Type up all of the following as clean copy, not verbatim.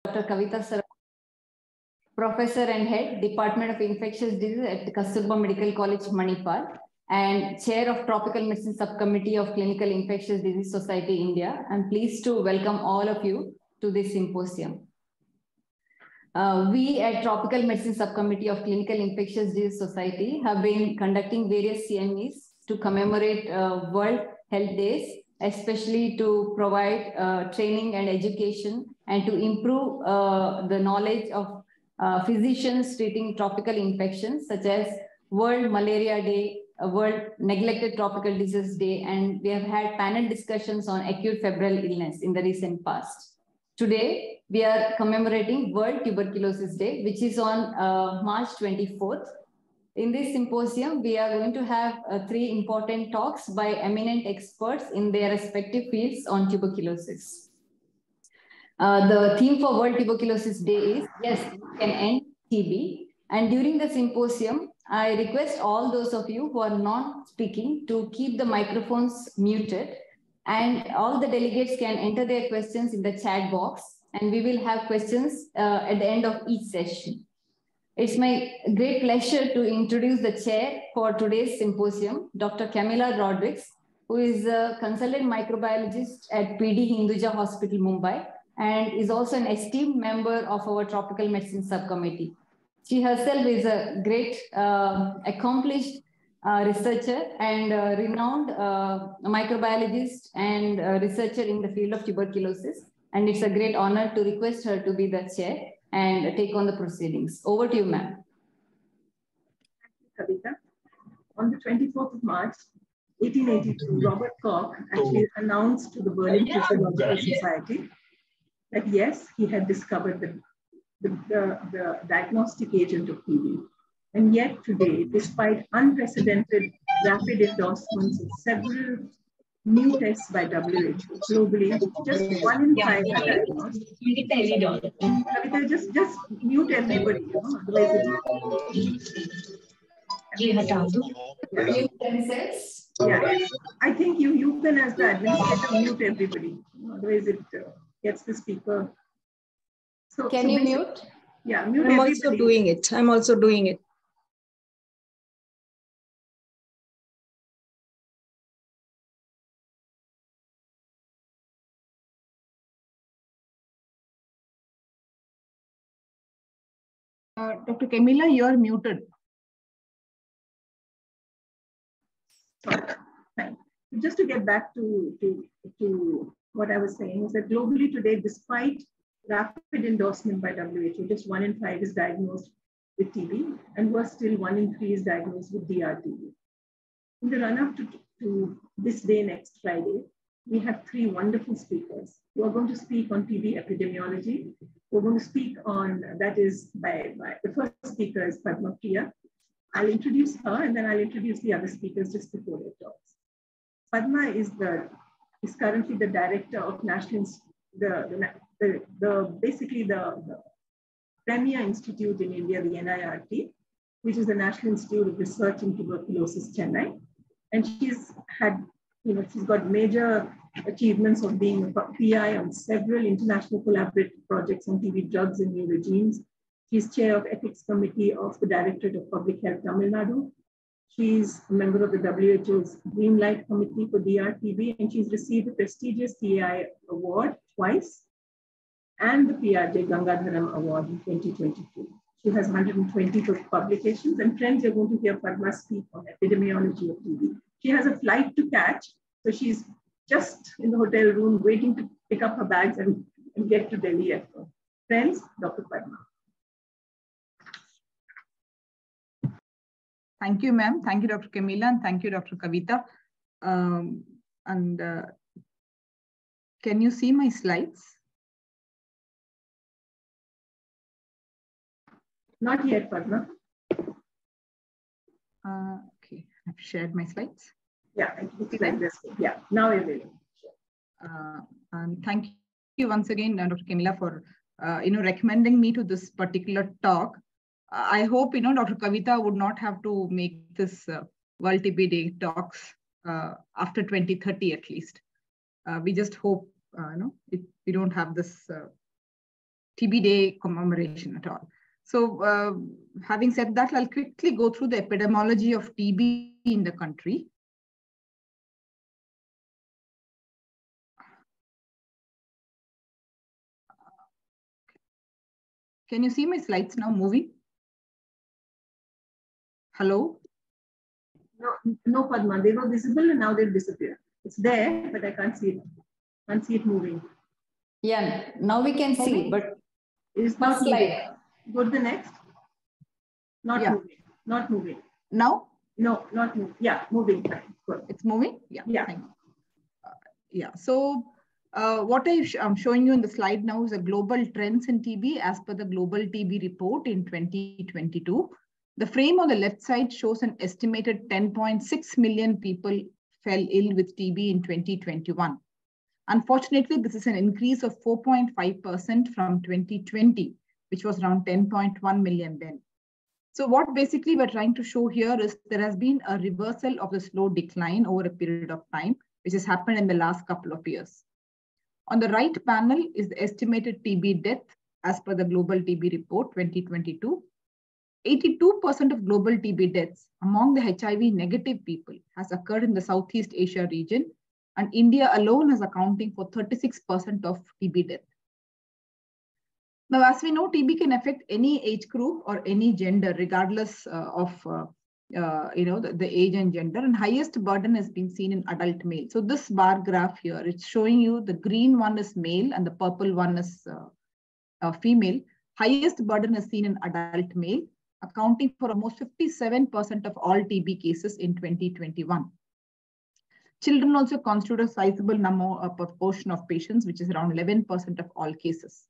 Dr. Kavita Sir, Professor and Head, Department of Infectious Diseases at Kasturba Medical College, Manipal, and Chair of Tropical Medicine Subcommittee of Clinical Infectious Disease Society, India. I'm pleased to welcome all of you to this symposium. We at Tropical Medicine Subcommittee of Clinical Infectious Disease Society have been conducting various CMEs to commemorate World Health Days, especially to provide training and education and to improve the knowledge of physicians treating tropical infections such as World Malaria Day, World Neglected Tropical Disease Day, and we have had panel discussions on acute febrile illness in the recent past. Today, we are commemorating World Tuberculosis Day, which is on March 24th. In this symposium, we are going to have 3 important talks by eminent experts in their respective fields on tuberculosis. The theme for World Tuberculosis Day is, yes, we can end TB. And during the symposium, I request all those of you who are not speaking to keep the microphones muted, and all the delegates can enter their questions in the chat box, and we will have questions at the end of each session. It's my great pleasure to introduce the chair for today's symposium, Dr. Camilla Rodriguez, who is a consultant microbiologist at PD Hinduja Hospital, Mumbai, and is also an esteemed member of our Tropical Medicine Subcommittee. She herself is a great, accomplished researcher and renowned microbiologist and researcher in the field of tuberculosis. And it's a great honor to request her to be the chair and take on the proceedings. Over to you, ma'am. Thank you, Kavita. On the 24th of March, 1882, Robert Koch actually announced to the Berlin Physiological Society that yes, he had discovered the diagnostic agent of TB. And yet today, despite unprecedented rapid endorsements of several new tests by WHO globally, just 1 in 5 are diagnosed. Kavita, just mute everybody, you know, otherwise yeah, I think you can, as the administrator, mute everybody. Otherwise it gets the speaker. So, can you mute? Yeah, mute I'm everybody. also doing it. I'm also doing it. Dr. Camilla, you are muted. Fine. Just to get back to what I was saying, is that globally today, despite rapid endorsement by WHO, just 1 in 5 is diagnosed with TB, and worse still, 1 in 3 is diagnosed with DRTB. In the run-up to this day, next Friday, we have 3 wonderful speakers who are going to speak on TB epidemiology. We're going to speak on, that is by the first speaker is Padma Priya. I'll introduce her and then I'll introduce the other speakers just before their talks. Padma is currently the director of basically the premier institute in India, the NIRT, which is the National Institute of Research in Tuberculosis, Chennai. And she's got major achievements of being a PI on several international collaborative projects on TB drugs and new regimes. She's chair of ethics committee of the Directorate of Public Health, Tamil Nadu. She's a member of the WHO's Green Light Committee for DRTB, and she's received the prestigious CAI award twice and the PRJ Gangadharam Award in 2022. She has 120 publications, and friends, you're going to hear Padma speak on epidemiology of TB. She has a flight to catch, so she's just in the hotel room waiting to pick up her bags and get to Delhi airport. Friends, Dr. Padma. Thank you, ma'am. Thank you, Dr. Camilla, and thank you, Dr. Kavita. Can you see my slides? Not yet, Padma. Okay, I've shared my slides. Yeah, it's like this. Yeah, now we're ready. And thank you once again, Dr. Camilla, for recommending me to this particular talk. I hope Dr. Kavita would not have to make this World TB Day talks after 2030 at least. We just hope we don't have this TB Day commemoration at all. So having said that, I'll quickly go through the epidemiology of TB in the country. Can you see my slides now moving? Hello? No, Padma, they were visible and now they've disappeared. It's there, but I can't see it. Can't see it moving. Yeah, now we can see, but it's not moving. Go to the next. Not moving. Not moving. Now? No, not moving. Yeah, moving. Good. It's moving? Yeah. Yeah. Yeah. So what I'm showing you in the slide now is a global trends in TB as per the Global TB report in 2022. The frame on the left side shows an estimated 10.6 million people fell ill with TB in 2021. Unfortunately, this is an increase of 4.5% from 2020, which was around 10.1 million then. So what basically we're trying to show here is there has been a reversal of the slow decline over a period of time, which has happened in the last couple of years. On the right panel is the estimated TB death as per the Global TB report 2022. 82% of global TB deaths among the HIV negative people has occurred in the Southeast Asia region, and India alone is accounting for 36% of TB death. Now, as we know, TB can affect any age group or any gender, regardless of the age and gender. And highest burden has been seen in adult male. So this bar graph here, it's showing you the green one is male and the purple one is female. Highest burden is seen in adult male, accounting for almost 57% of all TB cases in 2021. Children also constitute a sizable proportion of patients, which is around 11% of all cases.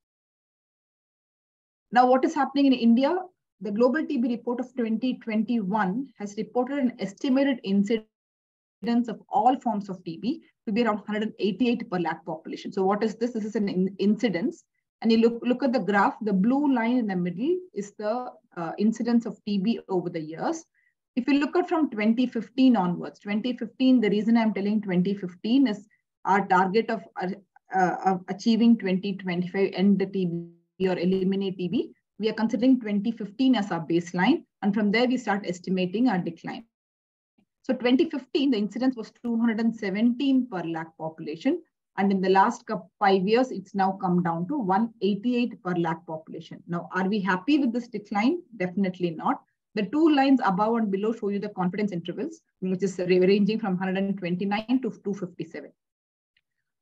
Now, what is happening in India? The Global TB report of 2021 has reported an estimated incidence of all forms of TB to be around 188 per lakh population. So what is this? This is an incidence. And you look at the graph, the blue line in the middle is the incidence of TB over the years. If you look at from 2015 onwards, 2015, the reason I'm telling 2015 is our target of achieving 2025 end the TB or eliminate TB. We are considering 2015 as our baseline, and from there we start estimating our decline. So 2015, the incidence was 217 per lakh population. And in the last 5 years, it's now come down to 188 per lakh population. Now, are we happy with this decline? Definitely not. The two lines above and below show you the confidence intervals, which is ranging from 129 to 257.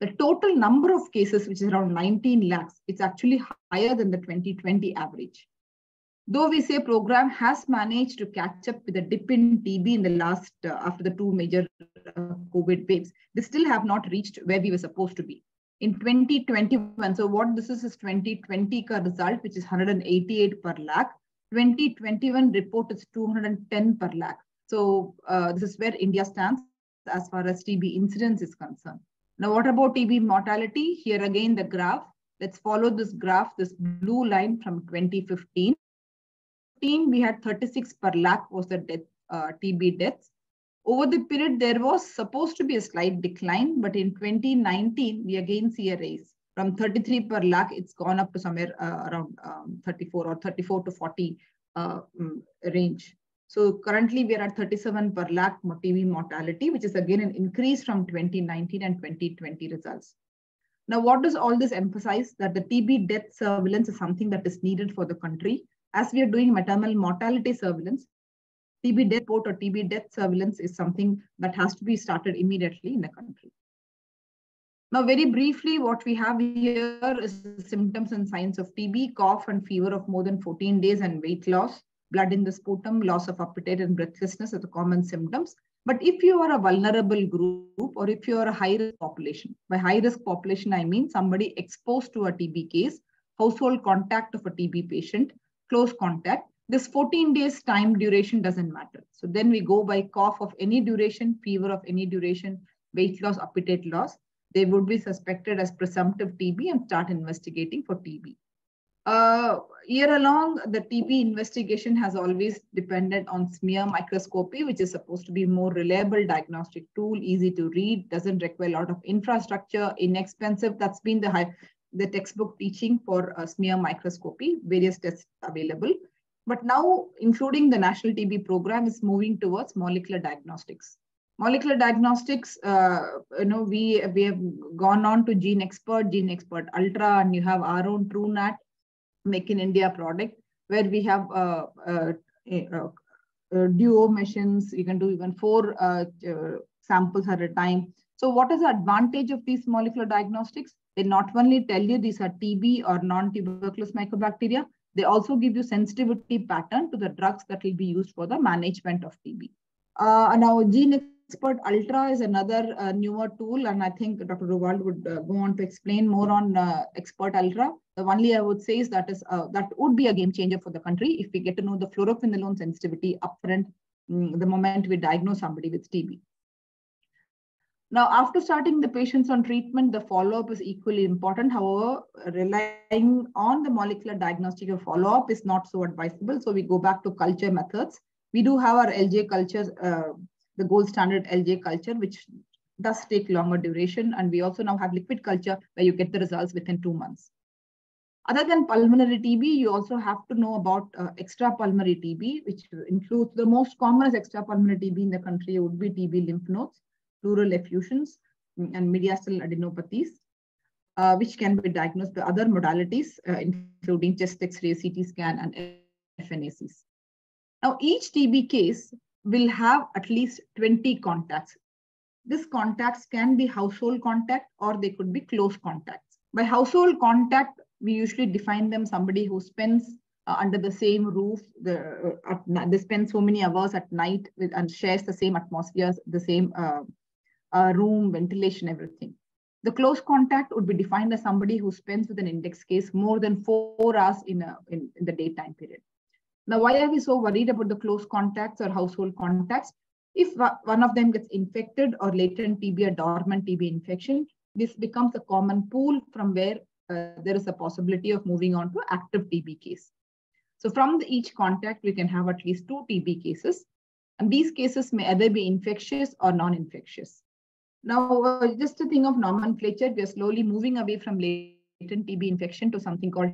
The total number of cases, which is around 19 lakhs, it's actually higher than the 2020 average. Though we say program has managed to catch up with a dip in TB in the last, after the two major COVID waves, they still have not reached where we were supposed to be. In 2021, so what this is 2020 result, which is 188 per lakh. 2021 report is 210 per lakh. So this is where India stands as far as TB incidence is concerned. Now, what about TB mortality? Here again, the graph. Let's follow this graph, this blue line from 2015. We had 36 per lakh was the death, TB deaths. Over the period, there was supposed to be a slight decline, but in 2019, we again see a rise. From 33 per lakh, it's gone up to somewhere around 34 or 34 to 40 range. So currently, we are at 37 per lakh TB mortality, which is again an increase from 2019 and 2020 results. Now, what does all this emphasize? That the TB death surveillance is something that is needed for the country. As we are doing maternal mortality surveillance, TB death report or TB death surveillance is something that has to be started immediately in the country. Now, very briefly, what we have here is the symptoms and signs of TB: cough and fever of more than 14 days and weight loss, blood in the sputum, loss of appetite and breathlessness are the common symptoms. But if you are a vulnerable group or if you are a high-risk population, by high-risk population, I mean somebody exposed to a TB case, household contact of a TB patient, close contact, this 14 days time duration doesn't matter. So then we go by cough of any duration, fever of any duration, weight loss, appetite loss. They would be suspected as presumptive TB and start investigating for TB. Year along, the TB investigation has always depended on smear microscopy, which is supposed to be more reliable diagnostic tool, easy to read, doesn't require a lot of infrastructure, inexpensive. That's been the the textbook teaching for smear microscopy, various tests available. But now, including the National TB program, is moving towards molecular diagnostics. Molecular diagnostics, we have gone on to Gene Expert Ultra, and you have our own TrueNat Make in India product, where we have duo missions. You can do even 4 samples at a time. So what is the advantage of these molecular diagnostics? They not only tell you these are TB or non-tuberculous mycobacteria, they also give you sensitivity pattern to the drugs that will be used for the management of TB. Now, Gene Expert Ultra is another newer tool, and I think Dr. Ruvald would go on to explain more on Expert Ultra. The only I would say is that would be a game changer for the country if we get to know the fluoroquinolone sensitivity upfront the moment we diagnose somebody with TB. Now, after starting the patients on treatment, the follow-up is equally important. However, relying on the molecular diagnostic of follow-up is not so advisable. So we go back to culture methods. We do have our LJ cultures, the gold standard LJ culture, which does take longer duration. And we also now have liquid culture where you get the results within 2 months. Other than pulmonary TB, you also have to know about extrapulmonary TB, which includes the most common extrapulmonary TB in the country would be TB lymph nodes, pleural effusions, and mediastinal adenopathies, which can be diagnosed by other modalities, including chest X-ray, CT scan, and FNACs. Now, each TB case will have at least 20 contacts. These contacts can be household contact or they could be close contacts. By household contact, we usually define them somebody who spends under the same roof, they spend so many hours at night and shares the same atmosphere, the same room, ventilation, everything. The close contact would be defined as somebody who spends with an index case more than 4 hours in the daytime period. Now, why are we so worried about the close contacts or household contacts? If one of them gets infected or latent TB or dormant TB infection, this becomes a common pool from where there is a possibility of moving on to active TB case. So from each contact, we can have at least 2 TB cases. And these cases may either be infectious or non-infectious. Now, just a thing of nomenclature, we are slowly moving away from latent TB infection to something called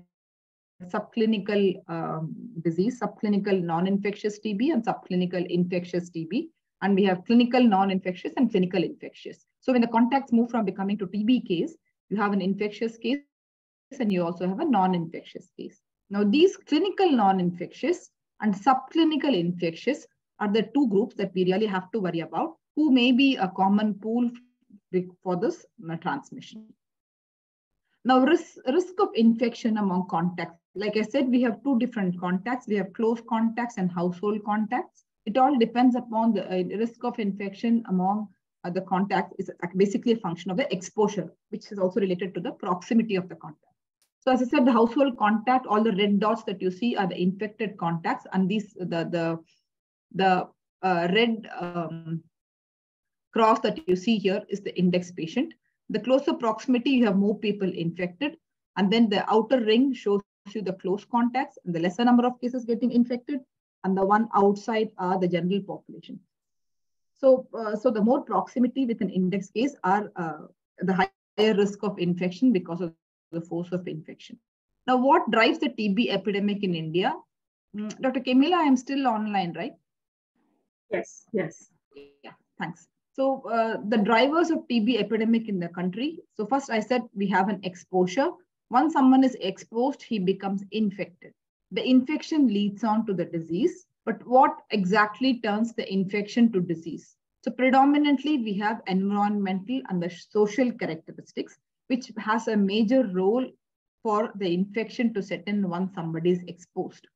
subclinical disease, subclinical non-infectious TB and subclinical infectious TB. And we have clinical non-infectious and clinical infectious. So when the contacts move from becoming to TB case, you have an infectious case and you also have a non-infectious case. Now, these clinical non-infectious and subclinical infectious are the 2 groups that we really have to worry about, who may be a common pool for this transmission. Now, risk of infection among contacts. Like I said, we have 2 different contacts. We have close contacts and household contacts. It all depends upon the risk of infection among the contacts. Is basically a function of the exposure, which is also related to the proximity of the contact. So as I said, the household contact, all the red dots that you see are the infected contacts, and these the red cross that you see here is the index patient. The closer proximity, you have more people infected, and then the outer ring shows you the close contacts and the lesser number of cases getting infected, and the one outside are the general population. So, the more proximity with an index case are the higher risk of infection because of the force of infection. Now, what drives the TB epidemic in India? Dr. Kemila, I'm still online, right? Yes, yes. Yeah, thanks. So the drivers of TB epidemic in the country. So first I said we have an exposure. Once someone is exposed, he becomes infected. The infection leads on to the disease, but what exactly turns the infection to disease? So predominantly we have environmental and the social characteristics, which has a major role for the infection to set in once somebody is exposed.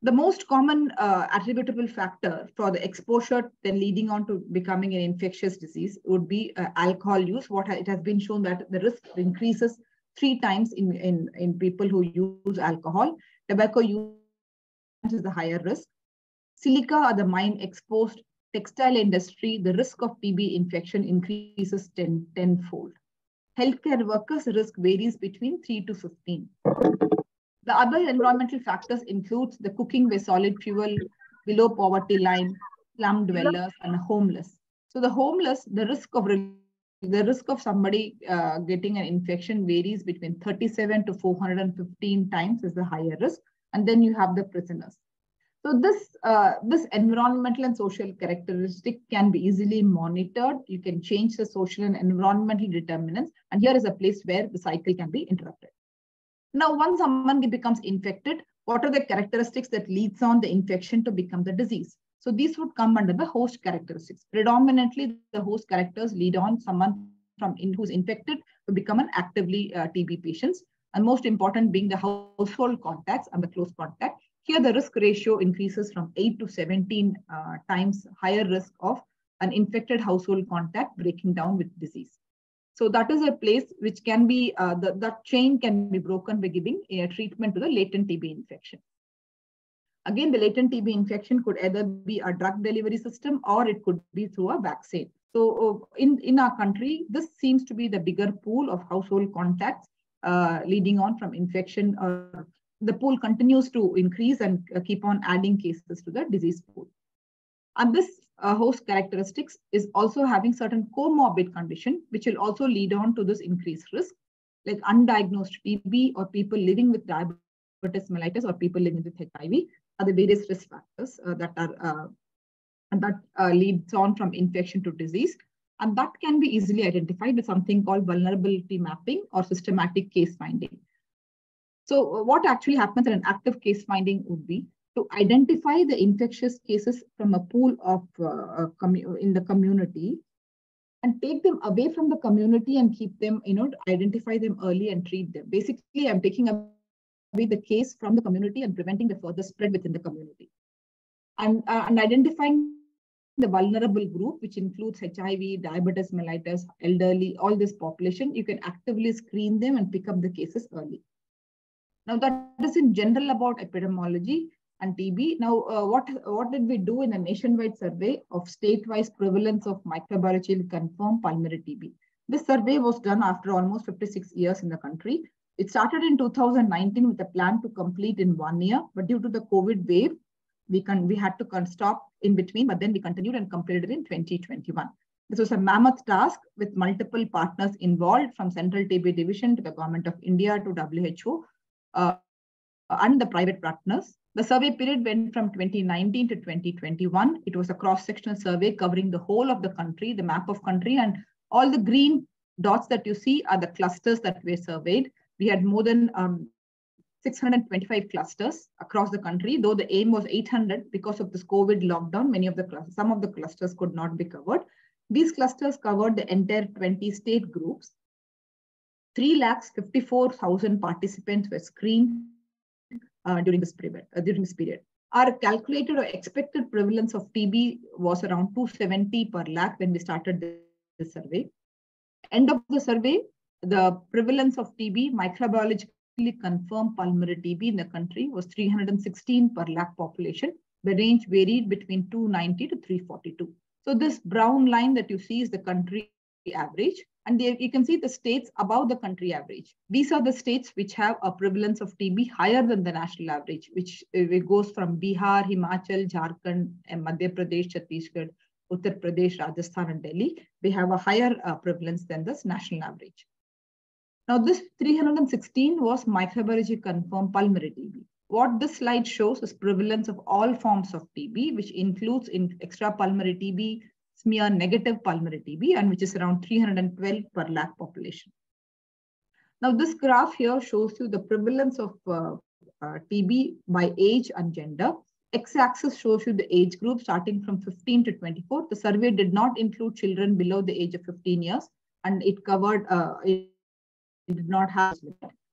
The most common attributable factor for the exposure then leading on to becoming an infectious disease would be alcohol use. It has been shown that the risk increases 3 times in people who use alcohol. Tobacco use is the higher risk. Silica or the mine exposed textile industry, the risk of TB infection increases tenfold. Healthcare workers' risk varies between 3 to 15. The other environmental factors include the cooking with solid fuel, below poverty line, slum dwellers, and homeless. So the homeless, the risk of the risk of somebody getting an infection varies between 37 to 415 times is the higher risk. And then you have the prisoners. So this environmental and social characteristic can be easily monitored. You can change the social and environmental determinants. And here is a place where the cycle can be interrupted. Now, once someone becomes infected, what are the characteristics that leads on the infection to become the disease? So these would come under the host characteristics. Predominantly, the host characters lead on someone who's infected to become an actively TB patients. And most important being the household contacts and the close contact. Here, the risk ratio increases from 8 to 17 times higher risk of an infected household contact breaking down with disease. So that is a place which can be, that chain can be broken by giving a treatment to the latent TB infection. Again, the latent TB infection could either be a drug delivery system or it could be through a vaccine. So in our country, this seems to be the bigger pool of household contacts leading on from infection. The pool continues to increase and keep on adding cases to the disease pool. And this host characteristics is also having certain comorbid condition, which will also lead on to this increased risk, like undiagnosed TB or people living with diabetes mellitus or people living with HIV are the various risk factors that leads on from infection to disease. And that can be easily identified with something called vulnerability mapping or systematic case finding. So what actually happens in an active case finding would be to identify the infectious cases from a pool of in the community and take them away from the community and keep them, identify them early and treat them. Basically, I'm taking away the case from the community and preventing the further spread within the community. And identifying the vulnerable group, which includes HIV, diabetes mellitus, elderly, all this population, you can actively screen them and pick up the cases early. Now, that is in general about epidemiology and TB. Now, what did we do in a nationwide survey of state-wise prevalence of microbiologically confirmed pulmonary TB? This survey was done after almost 56 years in the country. It started in 2019 with a plan to complete in 1 year, but due to the COVID wave, we had to stop in between, but then we continued and completed in 2021. This was a mammoth task with multiple partners involved, from Central TB Division to the Government of India to WHO. And the private partners. The survey period went from 2019 to 2021. It was a cross-sectional survey covering the whole of the country, the map of country, and all the green dots that you see are the clusters that were surveyed. We had more than 625 clusters across the country, though the aim was 800 because of this COVID lockdown. Some of the clusters could not be covered. These clusters covered the entire 20 state groups. 3,54,000 participants were screened during this period. Our calculated or expected prevalence of TB was around 270 per lakh when we started the survey. End of the survey, the prevalence of TB, microbiologically confirmed pulmonary TB in the country, was 316 per lakh population. The range varied between 290 to 342. So this brown line that you see is the country average. And there you can see the states above the country average. These are the states which have a prevalence of TB higher than the national average, which goes from Bihar, Himachal, Jharkhand, and Madhya Pradesh, Chhattisgarh, Uttar Pradesh, Rajasthan, and Delhi. They have a higher prevalence than this national average. Now, this 316 was microbiology confirmed pulmonary TB. What this slide shows is prevalence of all forms of TB, which includes extrapulmonary TB, smear negative pulmonary TB, and which is around 312 per lakh population. Now, this graph here shows you the prevalence of TB by age and gender. X-axis shows you the age group starting from 15 to 24. The survey did not include children below the age of 15 years, and it covered, it did not have.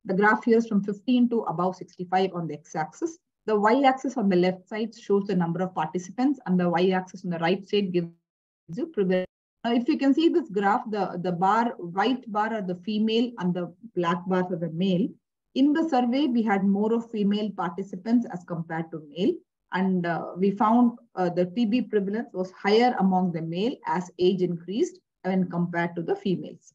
The graph here is from 15 to above 65 on the X-axis. The Y-axis on the left side shows the number of participants, and the Y-axis on the right side gives you prevalence. Now, if you can see this graph, the white bar are the female and the black bars are the male. In the survey, we had more of female participants as compared to male. And we found the TB prevalence was higher among the male as age increased when compared to the females.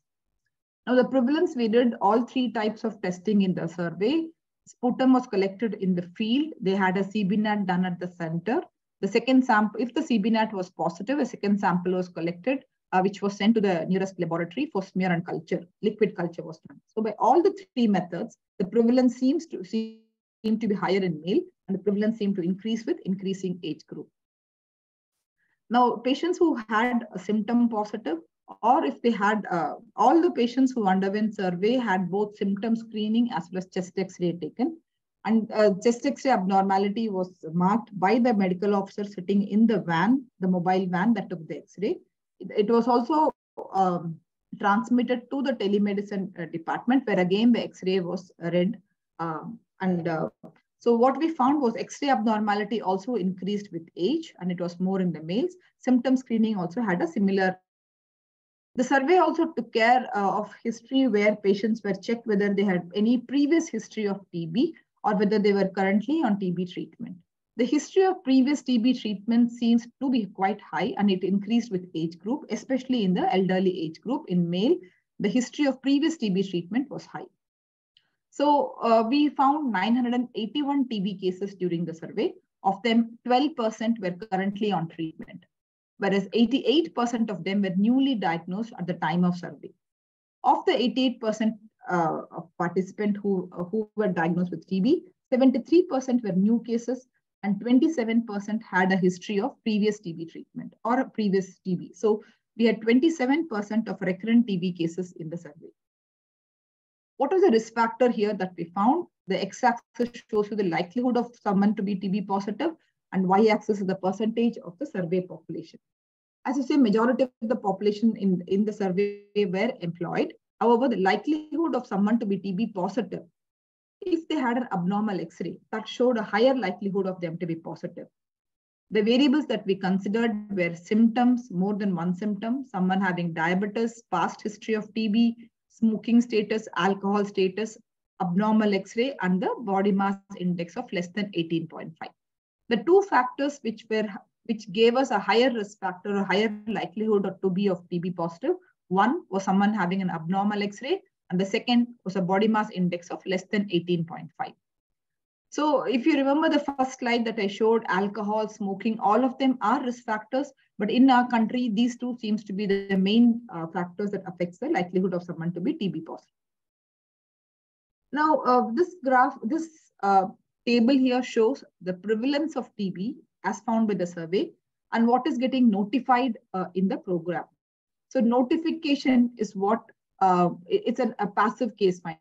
Now, the prevalence, we did all 3 types of testing in the survey. Sputum was collected in the field. They had a CBNAT done at the center. The second sample, if the CBNAT was positive, a second sample was collected. which was sent to the nearest laboratory for smear and culture. Liquid culture was done. So by all the three methods, the prevalence seemed to be higher in male, and the prevalence seemed to increase with increasing age group. Now, patients who had a symptom positive, or if they had all the patients who underwent survey had both symptom screening as well as chest X-ray taken. And chest X-ray abnormality was marked by the medical officer sitting in the van, the mobile van that took the X-ray. It was also transmitted to the telemedicine department, where again the X-ray was read. So what we found was X-ray abnormality also increased with age, and it was more in the males. Symptom screening also had a similar. The survey also took care of history, where patients were checked whether they had any previous history of TB or whether they were currently on TB treatment. The history of previous TB treatment seems to be quite high, and it increased with age group, especially in the elderly age group. In male, the history of previous TB treatment was high. So we found 981 TB cases during the survey. Of them, 12% were currently on treatment, whereas 88% of them were newly diagnosed at the time of survey. Of the 88% of participants who were diagnosed with TB, 73% were new cases, and 27% had a history of previous TB treatment or a previous TB. So we had 27% of recurrent TB cases in the survey. What was the risk factor here that we found? The x-axis shows you the likelihood of someone to be TB positive, and y-axis is the percentage of the survey population. As you say, majority of the population in the survey were employed. However, the likelihood of someone to be TB positive, if they had an abnormal X-ray, that showed a higher likelihood of them to be positive. The variables that we considered were symptoms, more than one symptom, someone having diabetes, past history of TB, smoking status, alcohol status, abnormal X-ray, and the body mass index of less than 18.5. The two factors which gave us a higher risk factor, a higher likelihood to be of TB positive, one was someone having an abnormal X-ray, and the second was a body mass index of less than 18.5. So if you remember the first slide that I showed, alcohol, smoking, all of them are risk factors. But in our country, these two seems to be the main factors that affects the likelihood of someone to be TB positive. Now, this table here shows the prevalence of TB as found by the survey and what is getting notified in the program. So notification is what, it's a passive case finder.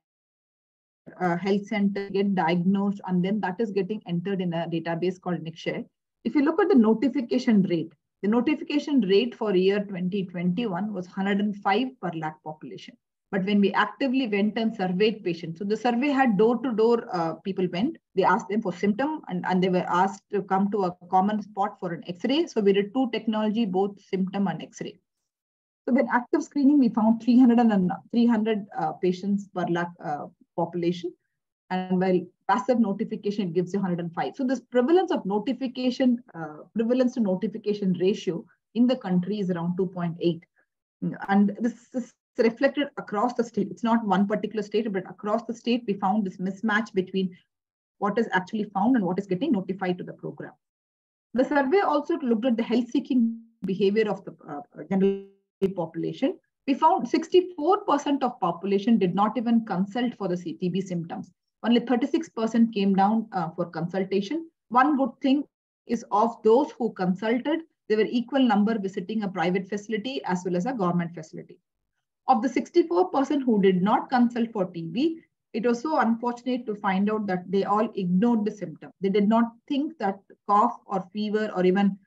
Health center get diagnosed, and then that is getting entered in a database called NICSHARE. If you look at the notification rate for year 2021 was 105 per lakh population. But when we actively went and surveyed patients, so the survey had door-to-door people went, they asked them for symptom, and they were asked to come to a common spot for an X-ray. So we did two technology, both symptom and X-ray. So when active screening, we found 300 patients per lakh population, and while passive notification, it gives you 105. So this prevalence of notification, prevalence to notification ratio in the country is around 2.8. And this is reflected across the state. It's not one particular state, but across the state, we found this mismatch between what is actually found and what is getting notified to the program. The survey also looked at the health-seeking behavior of the general population. We found 64% of population did not even consult for the TB symptoms. Only 36% came down for consultation. One good thing is of those who consulted, there were equal number visiting a private facility as well as a government facility. Of the 64% who did not consult for TB, it was so unfortunate to find out that they all ignored the symptom. They did not think that cough or fever or even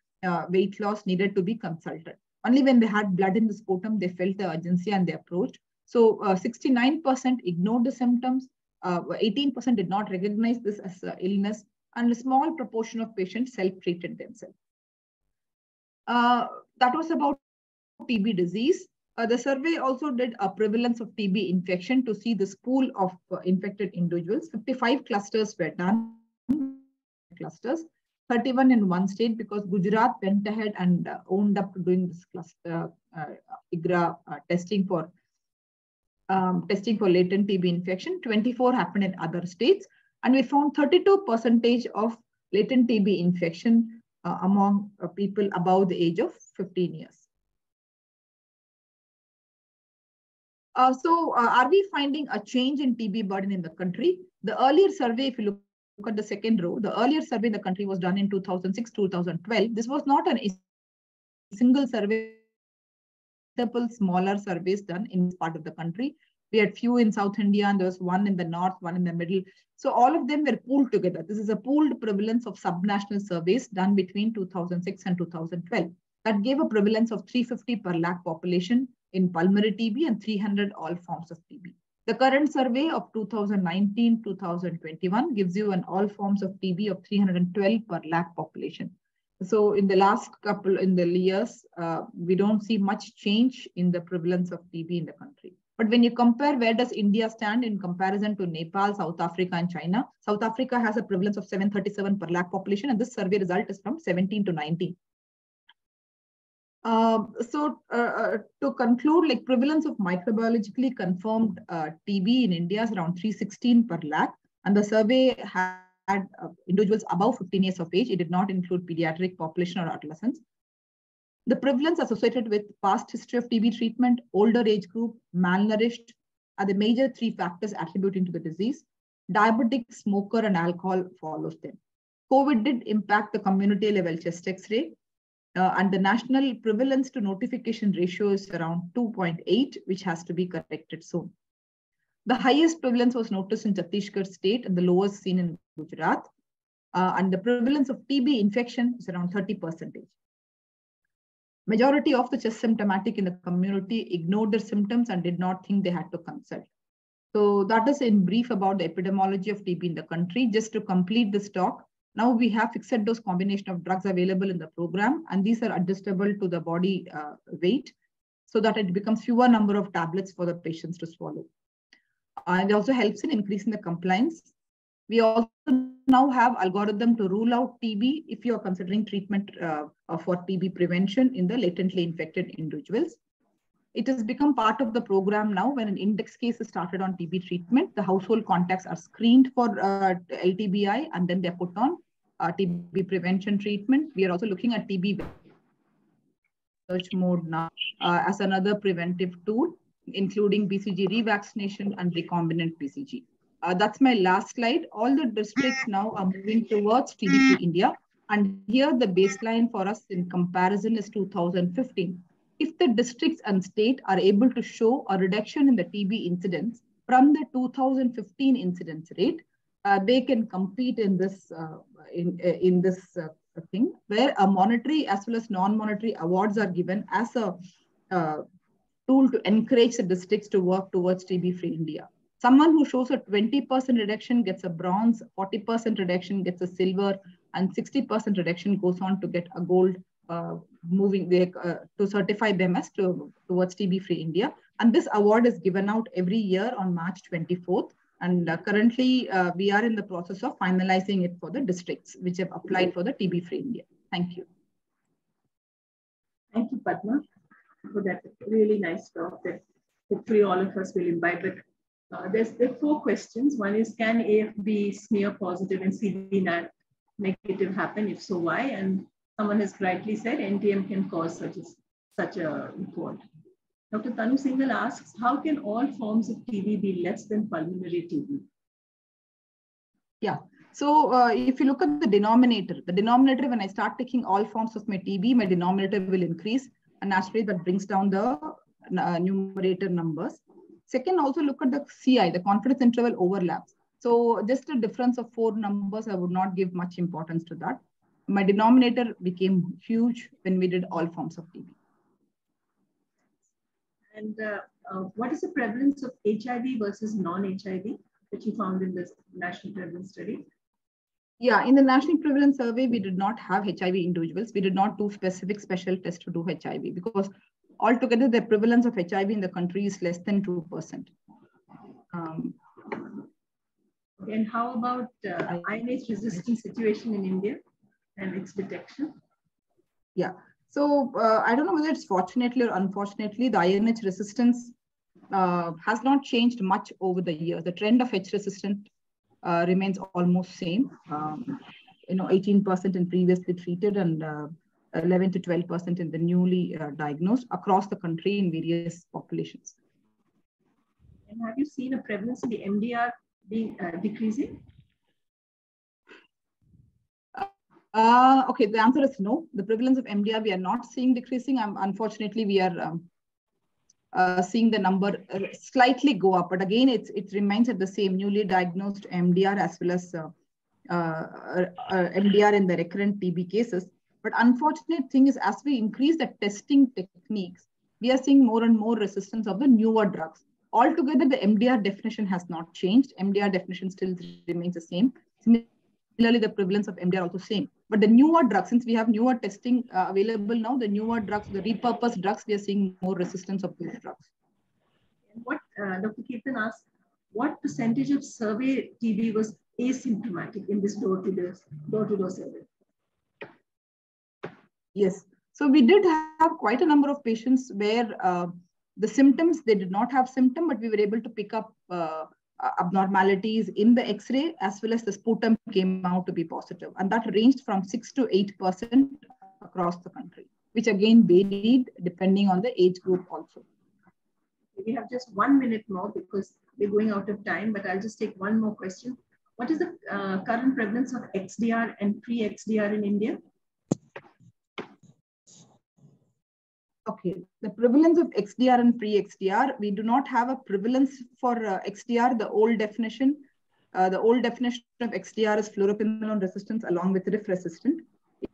weight loss needed to be consulted. Only when they had blood in the sputum, they felt the urgency and they approached. So 69% ignored the symptoms, 18% did not recognize this as an illness, and a small proportion of patients self-treated themselves. That was about TB disease. The survey also did a prevalence of TB infection to see this pool of infected individuals. 55 clusters were done, 31 in one state, because Gujarat went ahead and owned up to doing this cluster IGRA testing for latent TB infection. 24 happened in other states, and we found 32% of latent TB infection among people above the age of 15 years. Are we finding a change in TB burden in the country? The earlier survey, if you look at the second row, the earlier survey in the country was done in 2006, 2012. This was not a single survey, multiple smaller surveys done in this part of the country. We had few in South India, and there was one in the north, one in the middle. So all of them were pooled together. This is a pooled prevalence of subnational surveys done between 2006 and 2012. That gave a prevalence of 350 per lakh population in pulmonary TB and 300 all forms of TB. The current survey of 2019-2021 gives you an all forms of TB of 312 per lakh population. So in the last couple in the years, we don't see much change in the prevalence of TB in the country. But when you compare, where does India stand in comparison to Nepal, South Africa, and China? South Africa has a prevalence of 737 per lakh population, and this survey result is from 17 to 19. To conclude, like prevalence of microbiologically confirmed TB in India is around 316 per lakh, and the survey had individuals above 15 years of age. It did not include pediatric population or adolescents. The prevalence associated with past history of TB treatment, older age group, malnourished are the major three factors attributing to the disease. Diabetic, smoker, and alcohol follows them. COVID did impact the community level chest X-ray, and the national prevalence to notification ratio is around 2.8, which has to be corrected soon. The highest prevalence was noticed in Chhattisgarh state and the lowest seen in Gujarat. And the prevalence of TB infection is around 30%. Majority of the chest symptomatic in the community ignored their symptoms and did not think they had to consult. So that is in brief about the epidemiology of TB in the country. Just to complete this talk, now we have fixed dose combination of drugs available in the program, and these are adjustable to the body weight so that it becomes fewer number of tablets for the patients to swallow. And it also helps in increasing the compliance. We also now have algorithm to rule out TB if you are considering treatment for TB prevention in the latently infected individuals. It has become part of the program now. When an index case is started on TB treatment, the household contacts are screened for LTBI, and then they're put on TB prevention treatment. We are also looking at TB search mode now as another preventive tool, including BCG revaccination and recombinant BCG. That's my last slide. All the districts now are moving towards TB-free India. And here the baseline for us in comparison is 2015. If the districts and state are able to show a reduction in the TB incidence from the 2015 incidence rate, they can compete in this thing, where a monetary as well as non-monetary awards are given as a tool to encourage the districts to work towards TB-free India. Someone who shows a 20% reduction gets a bronze, 40% reduction gets a silver, and 60% reduction goes on to get a gold, moving to certify them as towards TB-free India. And this award is given out every year on March 24th. And currently, we are in the process of finalizing it for the districts which have applied for the TB-free India. Thank you. Thank you, Padma, for that really nice talk that hopefully all of us will imbibe it. There are 4 questions. One is, can AFB smear positive and CV negative happen? If so, why? And someone has rightly said NTM can cause such a report. Dr. Tanu Singhal asks, how can all forms of TB be less than pulmonary TB? Yeah. So if you look at the denominator, when I start taking all forms of my TB, my denominator will increase, and naturally that brings down the numerator numbers. Second, also look at the CI, the confidence interval overlaps. So just a difference of 4 numbers, I would not give much importance to that. My denominator became huge when we did all forms of TB. And what is the prevalence of HIV versus non-HIV that you found in this national prevalence study? Yeah, in the national prevalence survey, we did not have HIV individuals. We did not do special tests to do HIV because altogether the prevalence of HIV in the country is less than 2%. And how about INH resistance situation in India and its detection? Yeah, so I don't know whether it's fortunately or unfortunately, the INH resistance has not changed much over the years. The trend of H resistant remains almost same. 18% in previously treated and 11 to 12% in the newly diagnosed across the country in various populations. And have you seen a prevalence in the MDR being decreasing? Okay, the answer is no. The prevalence of MDR we are not seeing decreasing. Unfortunately, we are seeing the number slightly go up, but again, it remains at the same newly diagnosed MDR as well as MDR in the recurrent TB cases. But unfortunate thing is, as we increase the testing techniques, we are seeing more and more resistance of the newer drugs. Altogether, the MDR definition has not changed. MDR definition still remains the same. Similarly, the prevalence of MDR also same. But the newer drugs, since we have newer testing available now, the newer drugs, the repurposed drugs, we are seeing more resistance of those drugs. And what Dr. Ketan asked, what percentage of survey TB was asymptomatic in this door-to-door survey? Yes. So we did have quite a number of patients where the symptoms, they did not have symptom, but we were able to pick up abnormalities in the X-ray as well as the sputum came out to be positive. And that ranged from 6 to 8% across the country, which again varied depending on the age group also. We have just 1 minute more because we're going out of time, but I'll just take one more question. What is the current prevalence of XDR and pre-XDR in India? Okay, the prevalence of XDR and pre-XDR, we do not have a prevalence for XDR, the old definition. The old definition of XDR is fluoroquinolone resistance along with RIF resistant.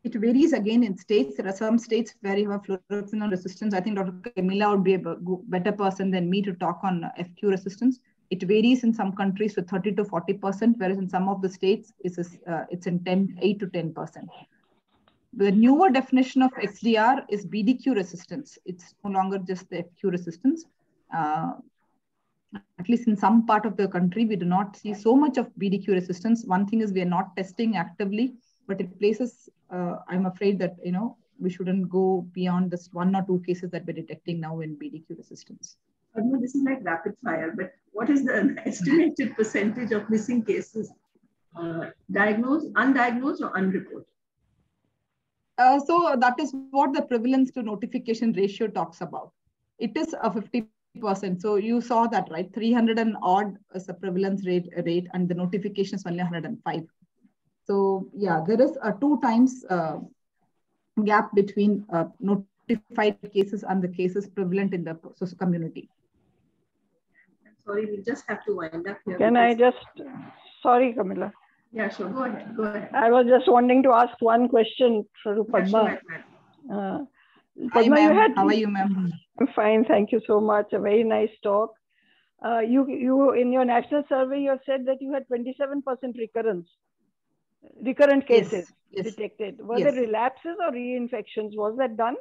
It varies again in states. There are some states where you have fluoroquinolone resistance. I think Dr. Camilla would be a better person than me to talk on FQ resistance. It varies in some countries to 30 to 40%, whereas in some of the states, it's in 8 to 10%. The newer definition of XDR is BDQ resistance. It's no longer just the FQ resistance. At least in some part of the country, we do not see so much of BDQ resistance. One thing is we are not testing actively, but in places, I'm afraid that, we shouldn't go beyond this 1 or 2 cases that we're detecting now in BDQ resistance. I know this is like rapid fire, but what is the estimated percentage of missing cases, diagnosed, undiagnosed, or unreported? So that is what the prevalence to notification ratio talks about. It is a 50%. So you saw that, right? 300 and odd is the prevalence rate, and the notification is only 105. So yeah, there is a 2 times gap between notified cases and the cases prevalent in the social community. I'm sorry, we just have to wind up here. Can I just, sorry, Camilla. Yeah, sure. Go ahead. Go ahead. I was just wanting to ask one question to Padma. Hi, Padma, you had. How are you, ma'am? I'm fine. Thank you so much. A very nice talk. You in your national survey, you have said that you had 27% recurrent cases detected. Were there relapses or reinfections? Was that done?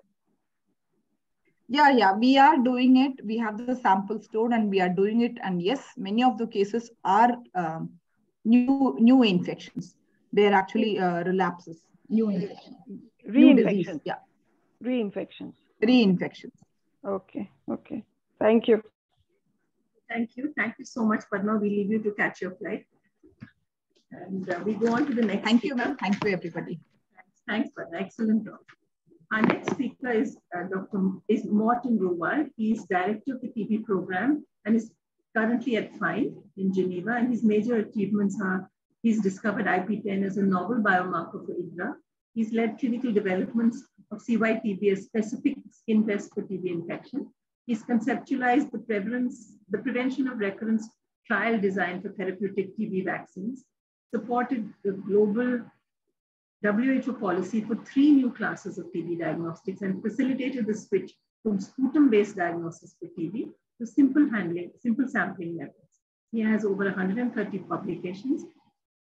Yeah, we are doing it. We have the sample stored and we are doing it. And yes, many of the cases are new infections. They're actually relapses, new infections. Reinfections. Yeah. Reinfections. Okay. Thank you. Thank you. Thank you so much, Padma. We leave you to catch your flight. And we go on to the next Thank speaker. you, ma'am. Thank you, everybody. Thanks, Padma. Excellent talk. Our next speaker is Morten Roewald. He's director of the TB program and is currently at FIND in Geneva. And his major achievements are he's discovered IP10 as a novel biomarker for IGRA. He's led clinical developments of CYTB, a specific skin test for TB infection. He's conceptualized the prevention of recurrence trial design for therapeutic TB vaccines, supported the global WHO policy for 3 new classes of TB diagnostics, and facilitated the switch from sputum-based diagnosis for TB to simple sampling methods. He has over 130 publications,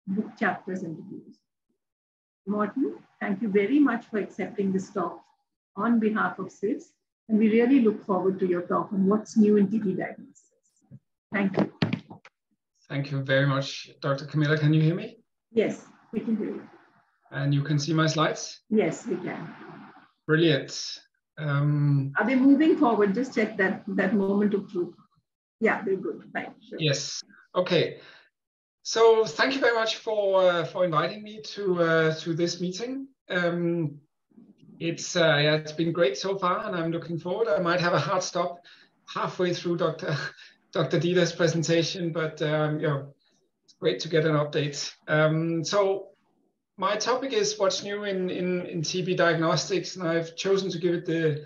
book chapters, and reviews. Morten, thank you very much for accepting this talk on behalf of SIS, and we really look forward to your talk on what's new in TB diagnosis. Thank you. Thank you very much, Dr. Camilla. Can you hear me? Yes, we can hear you. And you can see my slides? Yes, we can. Brilliant. Are they moving forward? Just check that moment of truth. Yeah, they're good. Fine. Sure. Yes. Okay. So thank you very much for inviting me to this meeting. It's been great so far, and I'm looking forward. I might have a hard stop halfway through Dr. Dr. Dieter's presentation, but it's great to get an update. So my topic is what's new in TB diagnostics, and I've chosen to give it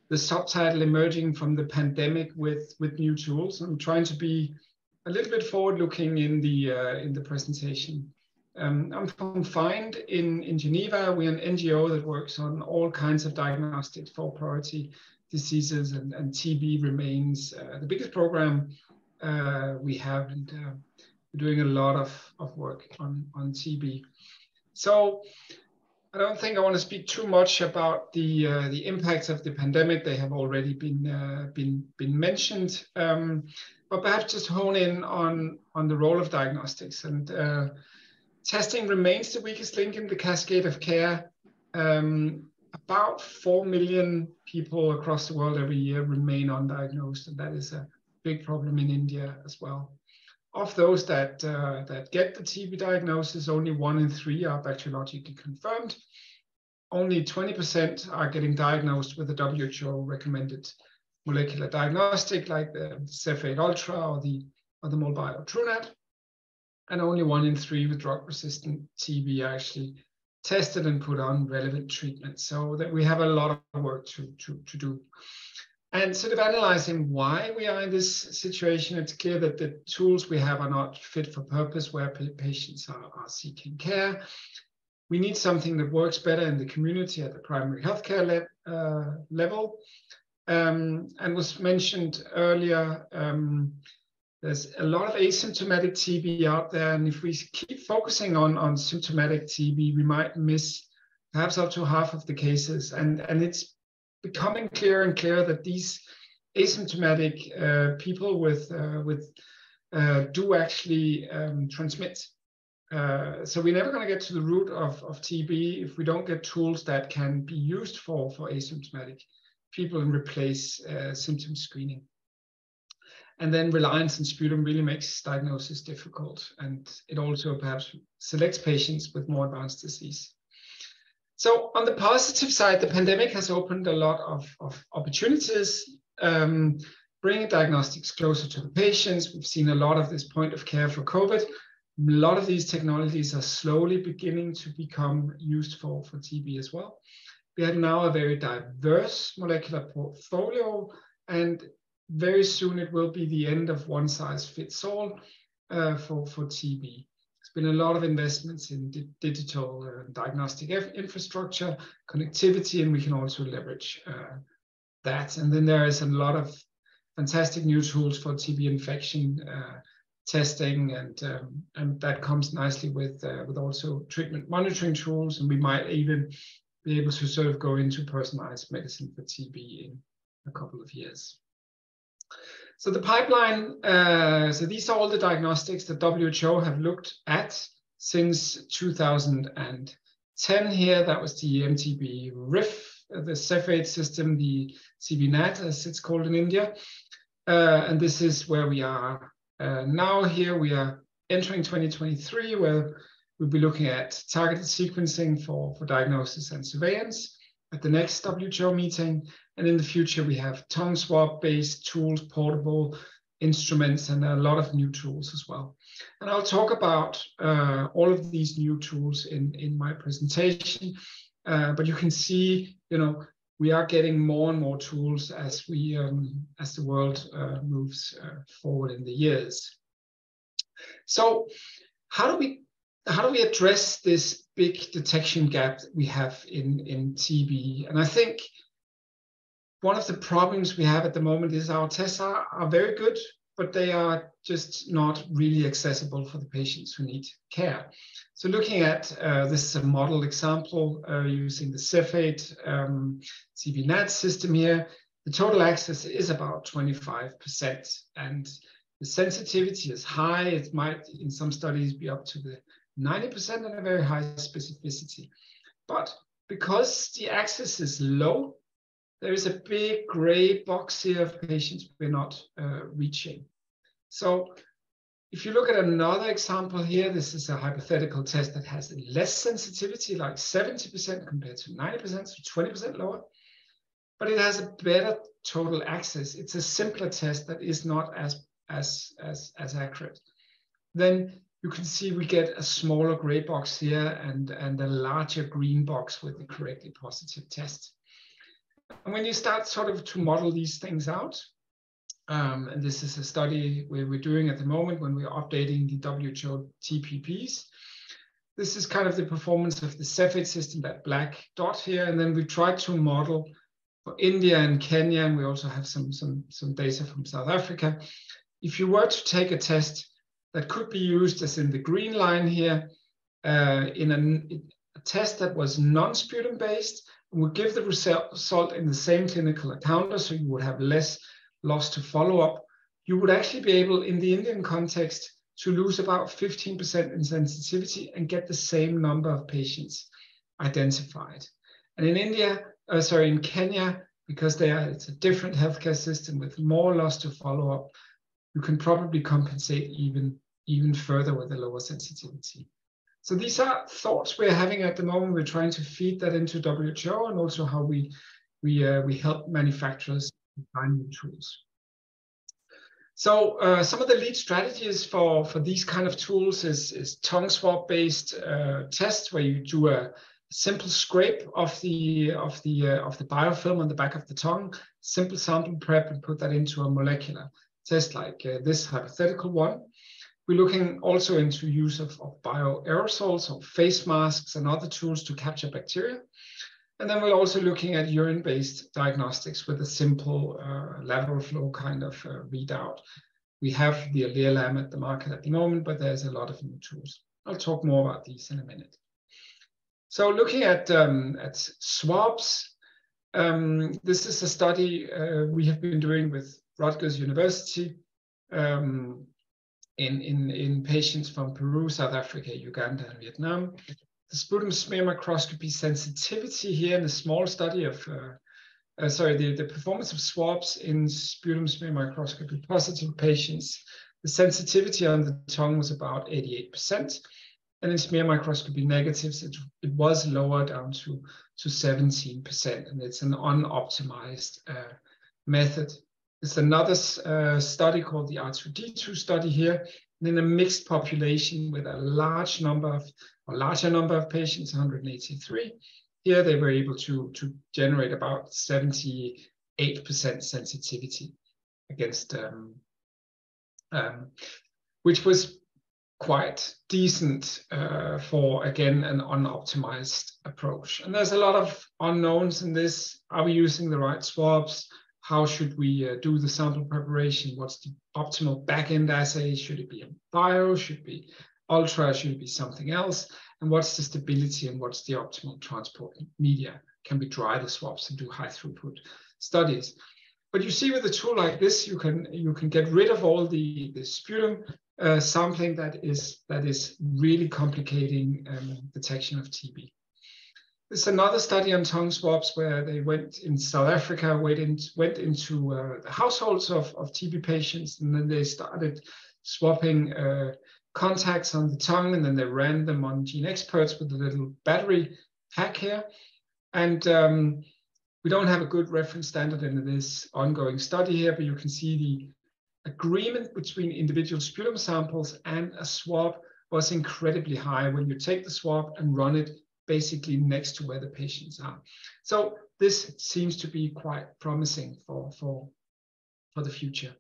the subtitle "Emerging from the Pandemic with New Tools." I'm trying to be a little bit forward-looking in the presentation. I'm from FIND in Geneva. We're an NGO that works on all kinds of diagnostics for priority diseases, and TB remains the biggest program we have, and we're doing a lot of work on TB. So I don't think I want to speak too much about the impacts of the pandemic. They have already been mentioned, but perhaps just hone in on the role of diagnostics. And testing remains the weakest link in the cascade of care. About 4 million people across the world every year remain undiagnosed, and that is a big problem in India as well. Of those that get the TB diagnosis, only 1 in 3 are bacteriologically confirmed. Only 20% are getting diagnosed with a WHO recommended molecular diagnostic like the Cepheid Ultra or the MolBio TrueNat. And only 1 in 3 with drug-resistant TB are actually tested and put on relevant treatment. So that we have a lot of work to do. And sort of analyzing why we are in this situation, it's clear that the tools we have are not fit for purpose where patients are seeking care. We need something that works better in the community at the primary healthcare level. And was mentioned earlier, there's a lot of asymptomatic TB out there. And if we keep focusing on symptomatic TB, we might miss perhaps up to half of the cases. And it's becoming clearer and clearer that these asymptomatic people do actually transmit. So we're never going to get to the root of TB if we don't get tools that can be used for asymptomatic people and replace symptom screening. And then reliance on sputum really makes diagnosis difficult, and it also perhaps selects patients with more advanced disease. So on the positive side, the pandemic has opened a lot of opportunities, bringing diagnostics closer to the patients. We've seen a lot of this point of care for COVID. A lot of these technologies are slowly beginning to become used for TB as well. We have now a very diverse molecular portfolio, and very soon it will be the end of one size fits all for TB. There's been a lot of investments in digital diagnostic infrastructure, connectivity, and we can also leverage that. And then there is a lot of fantastic new tools for TB infection testing, and that comes nicely with also treatment monitoring tools, and we might even be able to sort of go into personalized medicine for TB in a couple of years. So the pipeline, so these are all the diagnostics that WHO have looked at since 2010 here. That was the MTB RIF, the Cepheid system, the CBNAT as it's called in India. And this is where we are now. Here we are entering 2023, where we'll be looking at targeted sequencing for diagnosis and surveillance at the next WHO meeting. And in the future, we have tongue swab-based tools, portable instruments, and a lot of new tools as well. And I'll talk about all of these new tools in my presentation. But you can see, we are getting more and more tools as the world moves forward in the years. So how do we address this big detection gap that we have in TB? And I think one of the problems we have at the moment is our tests are very good, but they are just not really accessible for the patients who need care. So looking at this is a model example using the Cepheid CBNAT system here. The total access is about 25%, and the sensitivity is high. It might, in some studies, be up to the 90% and a very high specificity. But because the access is low, there is a big gray box here of patients we're not reaching. So if you look at another example here, this is a hypothetical test that has less sensitivity, like 70% compared to 90%, so 20% lower, but it has a better total access. It's a simpler test that is not as as accurate. Then you can see we get a smaller gray box here and a larger green box with the correctly positive test. And when you start sort of to model these things out, and this is a study we're doing at the moment when we're updating the WHO TPPs. This is kind of the performance of the Cepheid system, that black dot here. And then we tried to model for India and Kenya, and we also have some data from South Africa. If you were to take a test that could be used as in the green line here, in a test that was non-sputum based, and would give the result in the same clinical encounter, so you would have less loss to follow-up, you would actually be able, in the Indian context, to lose about 15% in sensitivity and get the same number of patients identified. And in in Kenya, because it's a different healthcare system with more loss to follow up, you can probably compensate even further with a lower sensitivity. So these are thoughts we're having at the moment. We're trying to feed that into WHO, and also how we help manufacturers find new tools. So some of the lead strategies for these kind of tools is tongue swab based tests, where you do a simple scrape of the biofilm on the back of the tongue, simple sample prep, and put that into a molecular test like this hypothetical one. We're looking also into use of bioaerosols or face masks and other tools to capture bacteria. And then we're also looking at urine-based diagnostics with a simple lateral flow kind of readout. We have the ALEA at the market at the moment, but there's a lot of new tools. I'll talk more about these in a minute. So looking at swabs, this is a study we have been doing with Rutgers University in patients from Peru, South Africa, Uganda, and Vietnam. The sputum smear microscopy sensitivity here in a small study of, the performance of swabs in sputum smear microscopy positive patients. The sensitivity on the tongue was about 88%. And in smear microscopy negatives, it was lower down to 17%. And it's an unoptimized method. There's another study called the R2D2 study here, and in a mixed population with a larger number of patients, 183. Here they were able to generate about 78% sensitivity against, which was quite decent for, again, an unoptimized approach. And there's a lot of unknowns in this. Are we using the right swabs? How should we do the sample preparation? What's the optimal back-end assay? Should it be a bio? Should it be ultra? Should it be something else? And what's the stability and what's the optimal transport media? Can we dry the swabs and do high throughput studies? But you see, with a tool like this, you can get rid of all the sputum sampling that is really complicating detection of TB. There's another study on tongue swabs where they went in South Africa, went into the households of TB patients, and then they started swapping contacts on the tongue, and then they ran them on Gene Experts with a little battery pack here. And we don't have a good reference standard in this ongoing study here, but you can see the agreement between individual sputum samples and a swab was incredibly high when you take the swab and run it basically next to where the patients are. So this seems to be quite promising for the future.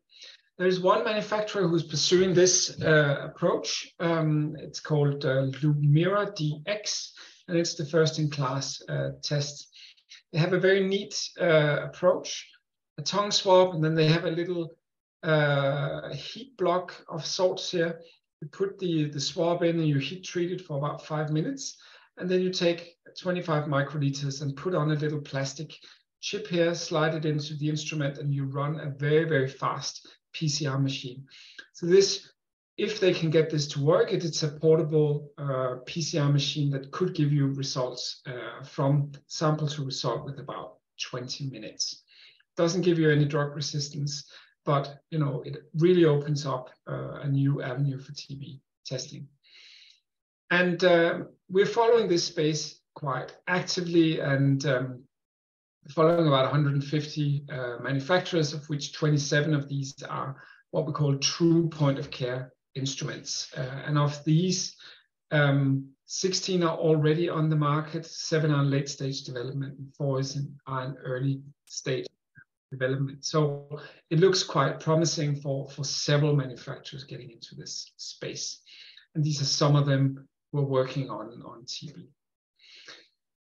There's one manufacturer who's pursuing this approach. It's called Lumira DX, and it's the first-in-class test. They have a very neat approach, a tongue swab, and then they have a little heat block of sorts here. You put the swab in and you heat treat it for about 5 minutes. And then you take 25 microliters and put on a little plastic chip here, slide it into the instrument, and you run a very, very fast PCR machine. So this, if they can get this to work, it's a portable PCR machine that could give you results from sample to result with about 20 minutes. Doesn't give you any drug resistance, but it really opens up a new avenue for TB testing. And we're following this space quite actively, and following about 150 manufacturers, of which 27 of these are what we call true point-of-care instruments. And of these, 16 are already on the market, 7 are in late-stage development, and 4 are in early stage development. So it looks quite promising for several manufacturers getting into this space. And these are some of them who are working on TB.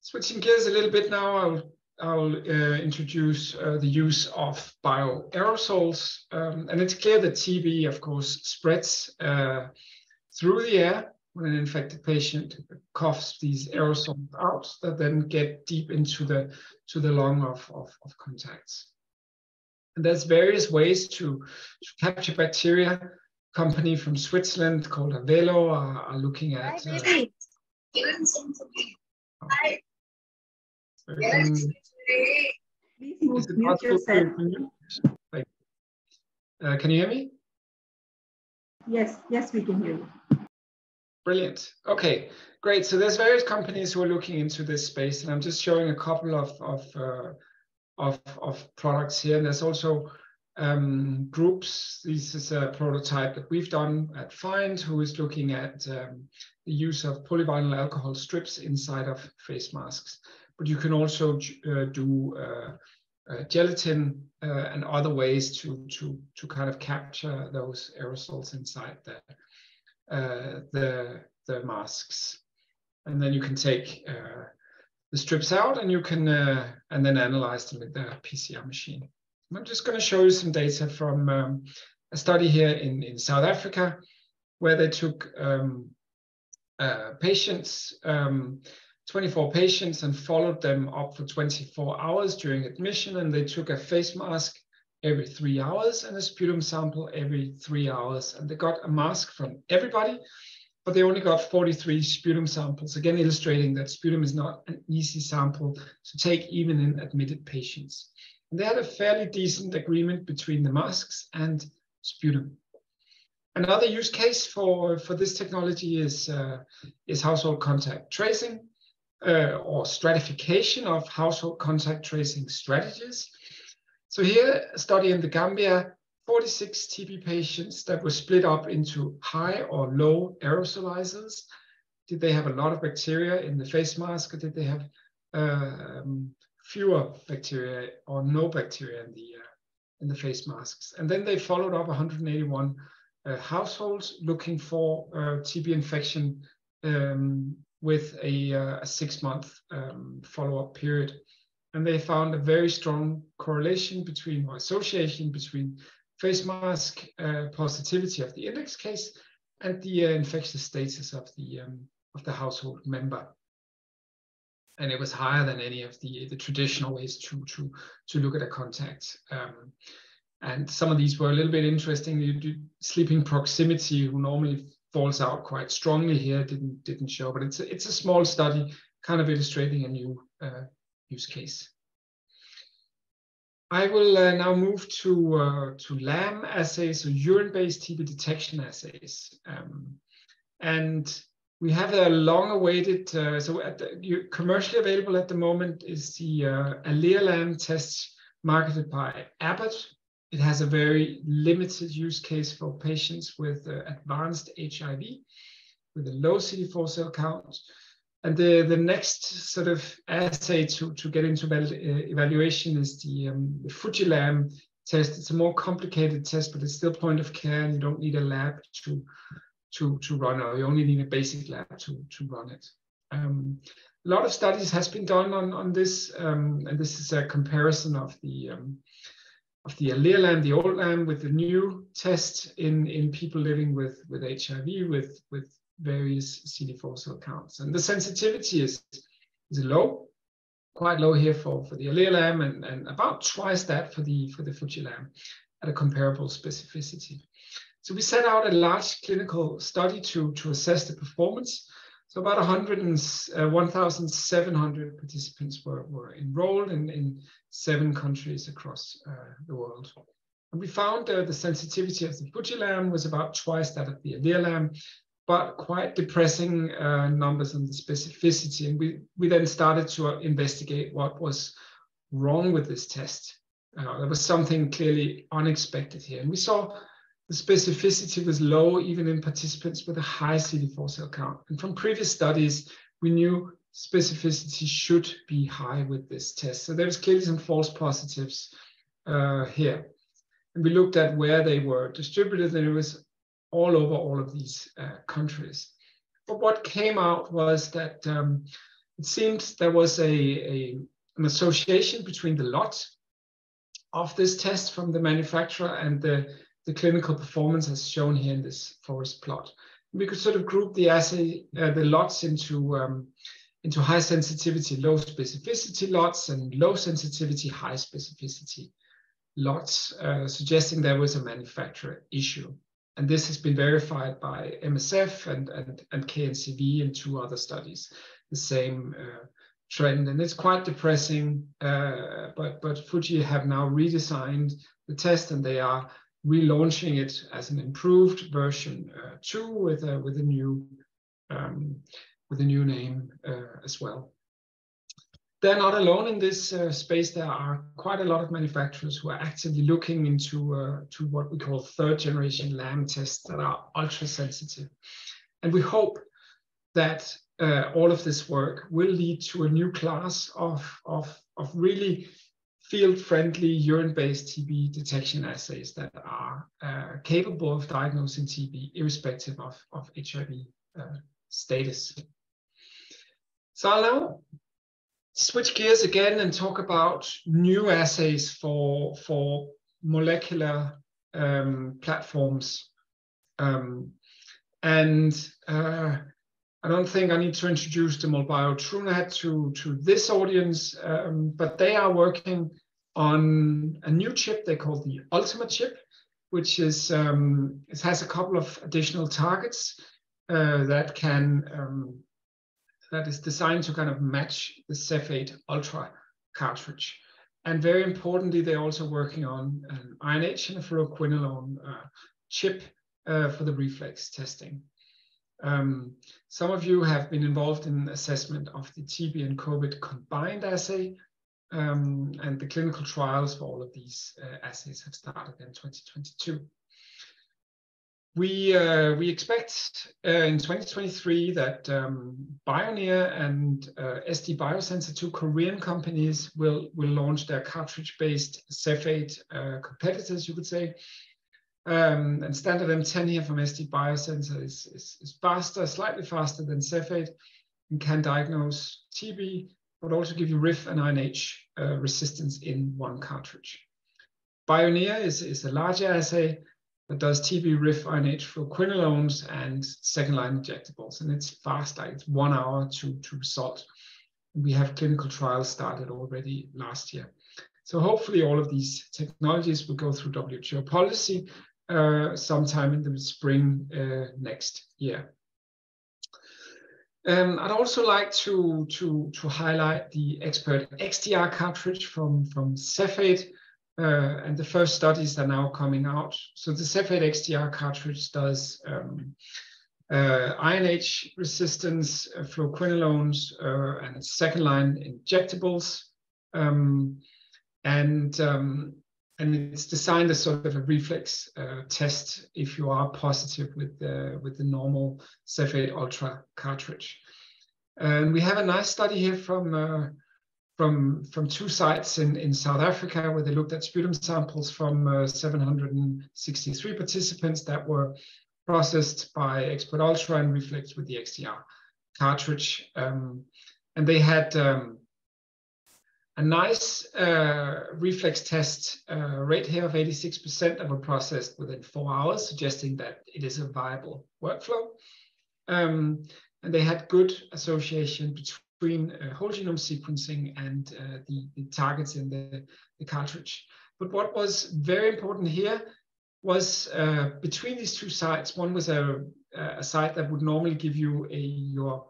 Switching gears a little bit now, I'll introduce the use of bioaerosols. And it's clear that TB, of course, spreads through the air when an infected patient coughs these aerosols out that then get deep into the lung of contacts. And there's various ways to capture bacteria. A company from Switzerland called Avelo are looking at. Please mute yourself. Can you hear me? Yes, we can hear you. Brilliant. Okay, great. So there's various companies who are looking into this space, and I'm just showing a couple of products here. And there's also groups. This is a prototype that we've done at Find, who is looking at the use of polyvinyl alcohol strips inside of face masks. But you can also do gelatin and other ways to kind of capture those aerosols inside the masks. And then you can take the strips out, and you can and then analyze them with the PCR machine. I'm just going to show you some data from a study here in South Africa, where they took patients, 24 patients, and followed them up for 24 hours during admission, and they took a face mask every 3 hours and a sputum sample every 3 hours, and they got a mask from everybody, but they only got 43 sputum samples, again illustrating that sputum is not an easy sample to take even in admitted patients. And they had a fairly decent agreement between the masks and sputum. Another use case for this technology is household contact tracing, or stratification of household contact tracing strategies. So here, a study in the Gambia, 46 TB patients that were split up into high or low aerosolizers. Did they have a lot of bacteria in the face mask, or did they have fewer bacteria or no bacteria in the face masks? And then they followed up 181 households looking for TB infection with a 6-month follow-up period. And they found a very strong correlation between, or association between, face mask positivity of the index case and the infectious status of the household member. And it was higher than any of the traditional ways to look at a contact. And some of these were a little bit interesting. Sleeping proximity, who normally falls out quite strongly here, didn't show, but it's a small study, kind of illustrating a new use case. I will now move to LAM assays, so urine-based TB detection assays, and we have a long-awaited. Commercially available at the moment is the ALEA-LAM test marketed by Abbott. It has a very limited use case for patients with advanced HIV, with a low CD4 cell count. And the next sort of assay to get into evaluation is the Fujilam test. It's a more complicated test, but it's still point of care, and you don't need a lab to run it, or you only need a basic lab to run it. A lot of studies has been done on this, and this is a comparison of the ALEA-LAM, the old LAM, with the new test in people living with HIV with various CD4 cell counts. And the sensitivity is low, quite low here for the ALEA-LAM, and about twice that for the Fujilam at a comparable specificity. So we set out a large clinical study to assess the performance. So about 1,700 participants were enrolled in 7 countries across the world. And we found the sensitivity of the Fujilam was about twice that of the ALEA-LAM, but quite depressing numbers on the specificity. And we then started to investigate what was wrong with this test. There was something clearly unexpected here. And we saw the specificity was low even in participants with a high CD4 cell count. And from previous studies, we knew specificity should be high with this test. So there was clearly some false positives here. And we looked at where they were distributed, and it was all over all of these countries. But what came out was that it seemed there was an association between the lot of this test from the manufacturer and the clinical performance as shown here in this forest plot. We could sort of group the assay, the lots into high sensitivity, low specificity lots and low sensitivity, high specificity lots, suggesting there was a manufacturer issue. And this has been verified by MSF and KNCV and 2 other studies, the same trend. And it's quite depressing, but Fuji have now redesigned the test, and they are relaunching it as an improved version 2 with a new name as well. They're not alone in this space. There are quite a lot of manufacturers who are actively looking into to what we call 3rd generation LAM tests that are ultra sensitive. And we hope that all of this work will lead to a new class of really field-friendly urine-based TB detection assays that are capable of diagnosing TB irrespective of HIV status. So I'll now switch gears again and talk about new assays for molecular platforms. I don't think I need to introduce the MolBio TrueNat to this audience, but they are working on a new chip they call the Ultima chip, which is it has a couple of additional targets that is designed to kind of match the Cepheid Ultra cartridge. And very importantly, they're also working on an INH and a fluoroquinolone chip for the reflex testing. Some of you have been involved in assessment of the TB and COVID combined assay, and the clinical trials for all of these assays have started in 2022. We expect in 2023 that Bioneer and SD Biosensor, 2 Korean companies, will launch their cartridge-based Cepheid competitors, you could say. And standard M10 here from SD Biosensor is faster, slightly faster than Cepheid, and can diagnose TB, but also give you RIF and INH resistance in one cartridge. Bioneer is a larger assay that does TB, RIF, INH, fluoroquinolones, and second-line injectables, and it's fast, like it's 1 hour to result. We have clinical trials started already last year. So hopefully all of these technologies will go through WHO policy sometime in the spring next year. I'd also like to highlight the Expert XDR cartridge from Cepheid, and the first studies are now coming out. So the Cepheid XDR cartridge does INH resistance, fluoroquinolones, and second-line injectables, and it's designed as sort of a reflex test if you are positive with the normal Cepheid Ultra cartridge. And we have a nice study here from 2 sites in South Africa, where they looked at sputum samples from 763 participants that were processed by Expert Ultra and reflex with the XDR cartridge. And they had a nice reflex test rate here of 86% that were processed within 4 hours, suggesting that it is a viable workflow. And they had good association between whole genome sequencing and the targets in the cartridge. But what was very important here was between these 2 sites, one was a site that would normally give you your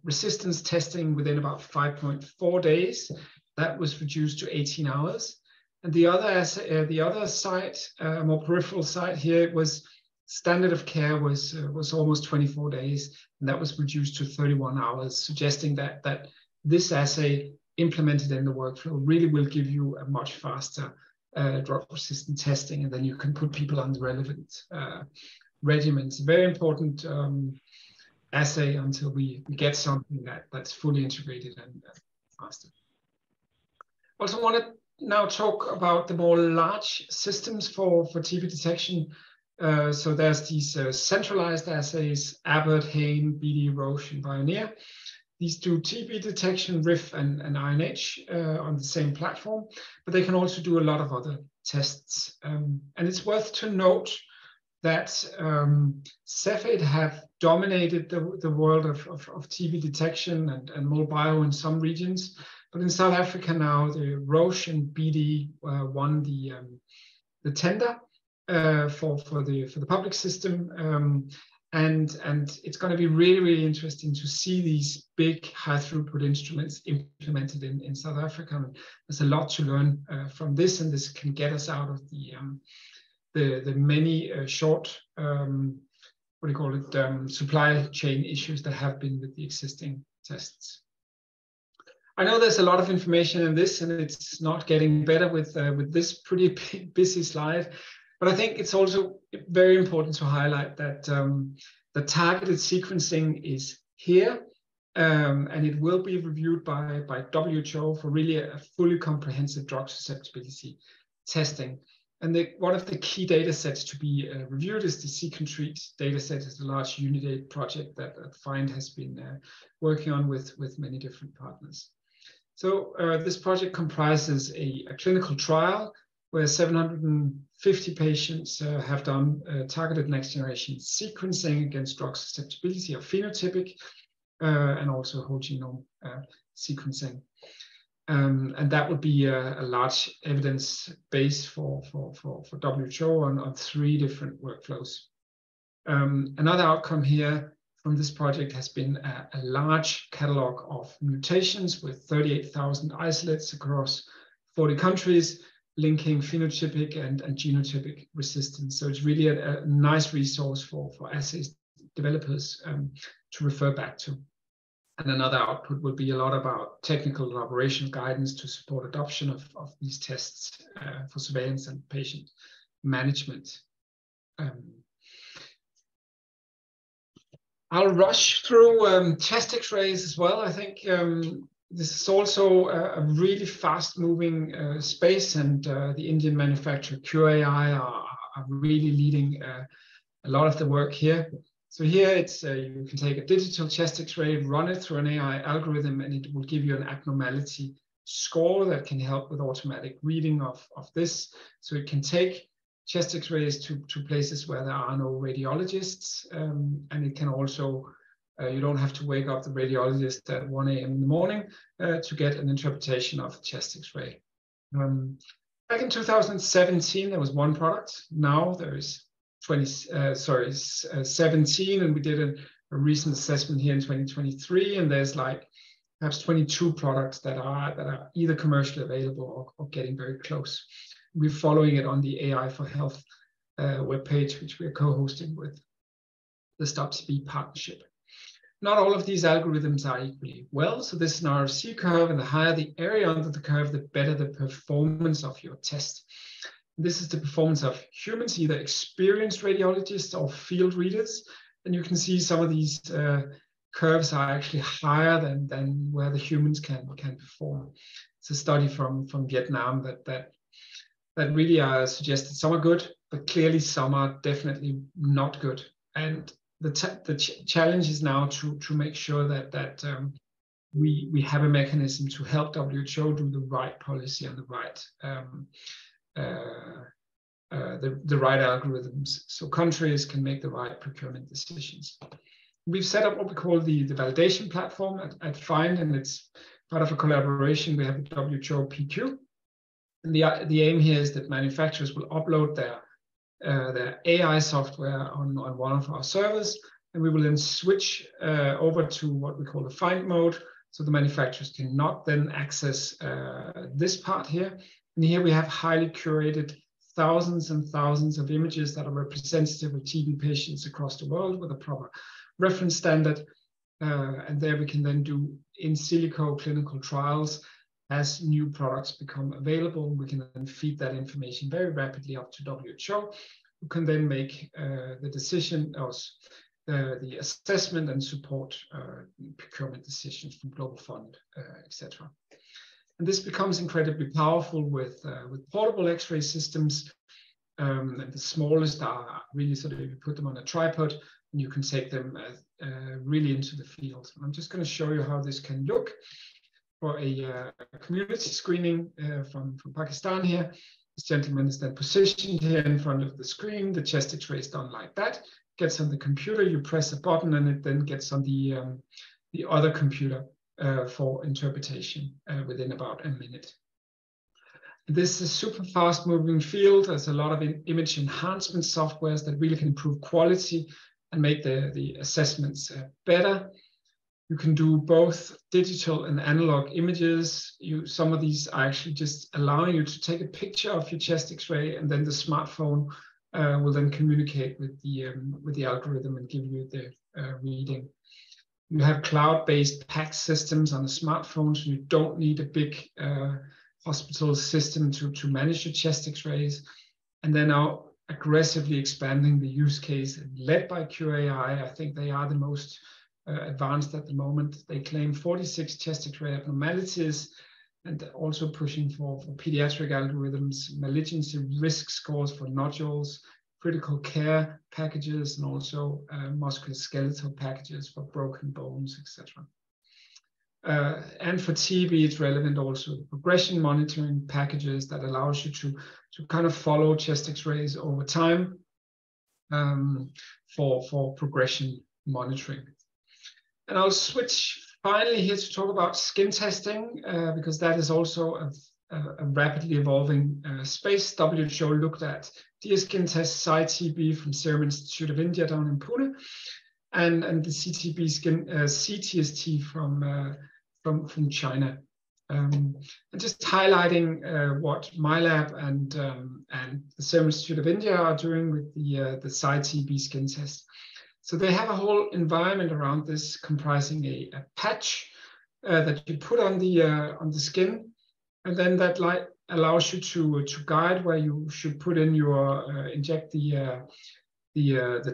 resistance testing within about 5.4 days. That was reduced to 18 hours. And the other site, more peripheral site here, was standard of care was almost 24 days, and that was reduced to 31 hours, suggesting that this assay implemented in the workflow really will give you a much faster drug-resistant testing, and then you can put people on the relevant regimens. Very important assay until we get something that's fully integrated and faster. Also want to now talk about the more large systems for TB detection. So there's these centralized assays, Abbott, Hain, BD, Roche, and Pioneer. These do TB detection, RIF, and INH on the same platform, but they can also do a lot of other tests. And it's worth to note that Cepheid have dominated the world of TB detection and MolBio in some regions. But in South Africa now, the Roche and BD won the tender for the public system, and it's going to be really interesting to see these big high throughput instruments implemented in South Africa. And there's a lot to learn from this, and this can get us out of the many short supply chain issues that have been with the existing tests. I know there's a lot of information in this, and it's not getting better with this pretty busy slide. But I think it's also very important to highlight that the targeted sequencing is here, and it will be reviewed by WHO for really a fully comprehensive drug susceptibility testing. And one of the key data sets to be reviewed is the Seq-Treat data set. It's a large Unidate project that FIND has been working on with many different partners. So this project comprises a clinical trial where 750 patients have done targeted next-generation sequencing against drug susceptibility or phenotypic, and also whole genome sequencing. And that would be a large evidence base for WHO on 3 different workflows. Another outcome here from this project has been a large catalog of mutations with 38,000 isolates across 40 countries, linking phenotypic and genotypic resistance. So it's really a nice resource for assays developers to refer back to. And another output will be a lot about technical and operational guidance to support adoption of these tests for surveillance and patient management. I'll rush through chest X-rays as well. I think this is also a really fast-moving space, and the Indian manufacturer QAI are really leading a lot of the work here. So here it's you can take a digital chest X-ray, run it through an AI algorithm, and it will give you an abnormality score that can help with automatic reading of this. So it can take chest X-rays to places where there are no radiologists, and it can also, you don't have to wake up the radiologist at 1 a.m. in the morning to get an interpretation of a chest X-ray. Back in 2017, there was one product. Now there is 17, and we did a recent assessment here in 2023, and there's like perhaps 22 products that are either commercially available or getting very close. We're following it on the AI for Health webpage, which we are co-hosting with the StopTB partnership. Not all of these algorithms are equally well. So this is an RFC curve, and the higher the area under the curve, the better the performance of your test. This is the performance of humans, either experienced radiologists or field readers. And you can see some of these curves are actually higher than where the humans can perform. It's a study from Vietnam that really suggested some are good, but clearly some are definitely not good. And the challenge is now to make sure that we have a mechanism to help WHO do the right policy and the right algorithms, so countries can make the right procurement decisions. We've set up what we call the validation platform at FIND, and it's part of a collaboration. We have the WHO PQ. And the aim here is that manufacturers will upload their AI software on one of our servers, and we will then switch over to what we call the find mode, so the manufacturers cannot then access this part here. And here we have highly curated thousands and thousands of images that are representative of TB patients across the world with a proper reference standard. And there we can then do in silico clinical trials as new products become available, we can then feed that information very rapidly up to WHO, who can then make the decision, or the assessment and support procurement decisions from Global Fund, etc. And this becomes incredibly powerful with portable X-ray systems. And the smallest are really sort of, you put them on a tripod and you can take them really into the field. I'm just going to show you how this can look for a community screening from Pakistan here. This gentleman is then positioned here in front of the screen. The chest X-ray is done like that. Gets on the computer, you press a button, and it then gets on the other computer for interpretation within about a minute. This is a super fast moving field. There's a lot of image enhancement softwares that really can improve quality and make the assessments better. You can do both digital and analog images. Some of these are actually just allowing you to take a picture of your chest X-ray, and then the smartphone will then communicate with the algorithm and give you the reading. You have cloud-based PACS systems on a smartphone, so you don't need a big hospital system to manage your chest X-rays. And they're now aggressively expanding the use case, led by QAI. I think they are the most advanced at the moment. They claim 46 chest X-ray abnormalities, and also pushing for pediatric algorithms, malignancy risk scores for nodules, critical care packages, and also musculoskeletal packages for broken bones, etc. And for TB, it's relevant also progression monitoring packages that allows you to kind of follow chest X-rays over time for progression monitoring. And I'll switch finally here to talk about skin testing, because that is also a rapidly evolving space. WHO looked at skin test CTB from Serum Institute of India down in Pune, and the CTB skin CTST from China. And just highlighting what my lab and the Serum Institute of India are doing with the CTB skin test. So they have a whole environment around this, comprising a patch that you put on the skin, and then that allows you to guide where you should put in your inject the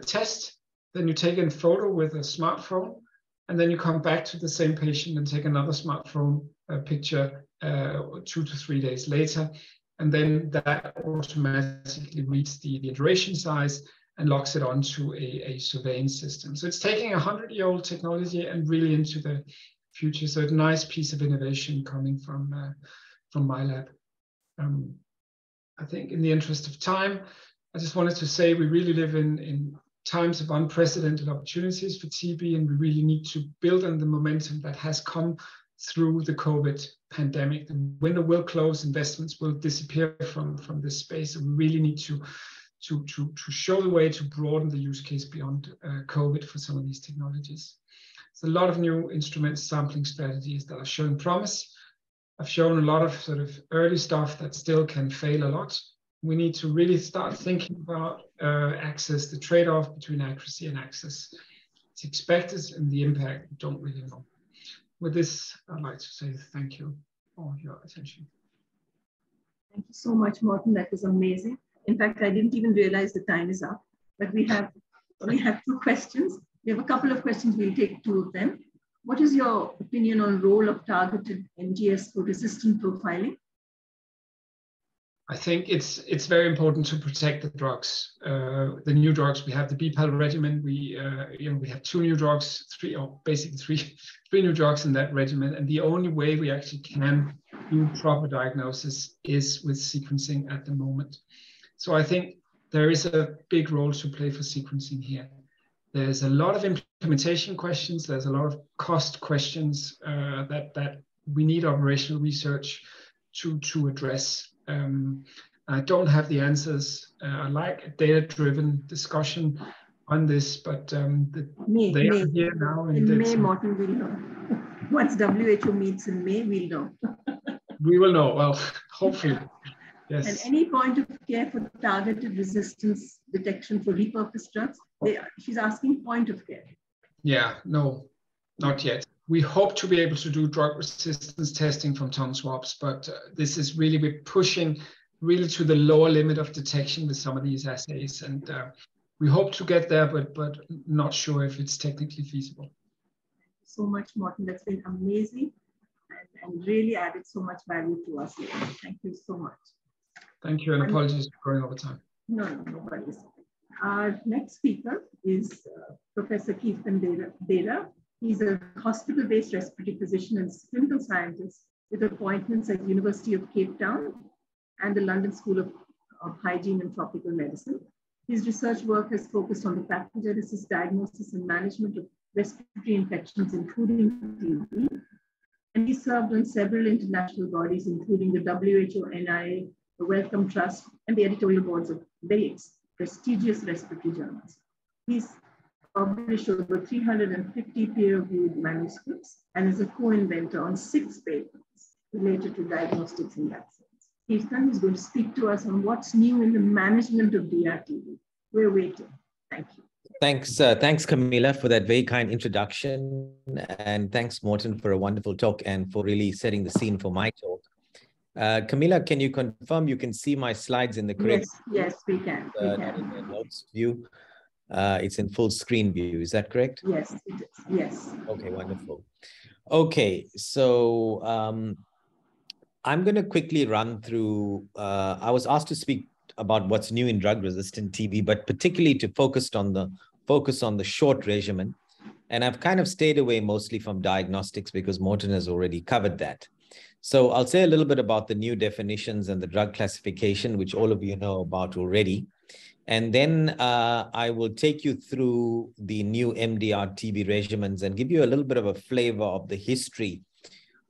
test. Then you take a photo with a smartphone, and then you come back to the same patient and take another smartphone picture 2 to 3 days later, and then that automatically reads the iteration size and locks it onto a surveillance system. So it's taking a 100-year-old technology and really into the future. So a nice piece of innovation coming from my lab. I think in the interest of time, I just wanted to say we really live in times of unprecedented opportunities for TB, and we really need to build on the momentum that has come through the COVID pandemic. The window will close, investments will disappear from this space, and we really need to show the way to broaden the use case beyond COVID for some of these technologies. There's a lot of new instrument sampling strategies that are showing promise. I've shown a lot of sort of early stuff that still can fail a lot. We need to really start thinking about access, the trade-off between accuracy and access. It's expected, and the impact we don't really know. With this, I'd like to say thank you for your attention. Thank you so much, Morten. That was amazing. In fact, I didn't even realize the time is up, but we have 2 questions. We have a couple of questions. We'll take 2 of them. What is your opinion on role of targeted NGS for resistant profiling? I think it's very important to protect the drugs, the new drugs. We have the BPAL regimen. We have 2 new drugs, 3 new drugs in that regimen, and the only way we actually can do proper diagnosis is with sequencing at the moment. So I think there is a big role to play for sequencing here. There's a lot of implementation questions. There's a lot of cost questions that we need operational research to address. I don't have the answers. I like a data-driven discussion on this, but they are here now. And in May, Morten will know. Once WHO meets in May, we'll know. We will know. Well, hopefully. Yes. And any point of care for targeted resistance detection for repurposed drugs? She's asking point of care. Yeah, no, not yet. We hope to be able to do drug resistance testing from tongue swabs, but this is really, we're pushing really to the lower limit of detection with some of these assays. And we hope to get there, but not sure if it's technically feasible. Thank you so much, Morten. That's been amazing and really added so much value to us. Thank you so much. Thank you, and apologies for going over time. No worries. Our next speaker is Professor Keithan Dera. He's a hospital-based respiratory physician and clinical scientist with appointments at University of Cape Town and the London School of Hygiene and Tropical Medicine. His research work has focused on the pathogenesis, diagnosis, and management of respiratory infections, including TB. And he served on several international bodies, including the WHO, NIA, the Wellcome Trust, and the editorial boards of various prestigious respiratory journals. He's published over 350 peer-reviewed manuscripts and is a co-inventor on 6 papers related to diagnostics and vaccines. Keithan is going to speak to us on what's new in the management of DRTB. We're waiting. Thank you. Thanks, Camilla, for that very kind introduction. And thanks, Morten, for a wonderful talk and for really setting the scene for my talk. Camilla, can you confirm you can see my slides in the correct? Yes, we can. Not in the notes view. It's in full screen view. Is that correct? Yes, it is. Yes. Okay, wonderful. Okay, so I'm going to quickly run through. I was asked to speak about what's new in drug-resistant TB, but particularly to focus on the short regimen. And I've kind of stayed away mostly from diagnostics because Morten has already covered that. So I'll say a little bit about the new definitions and the drug classification, which all of you know about already. And then I will take you through the new MDR TB regimens and give you a little bit of a flavor of the history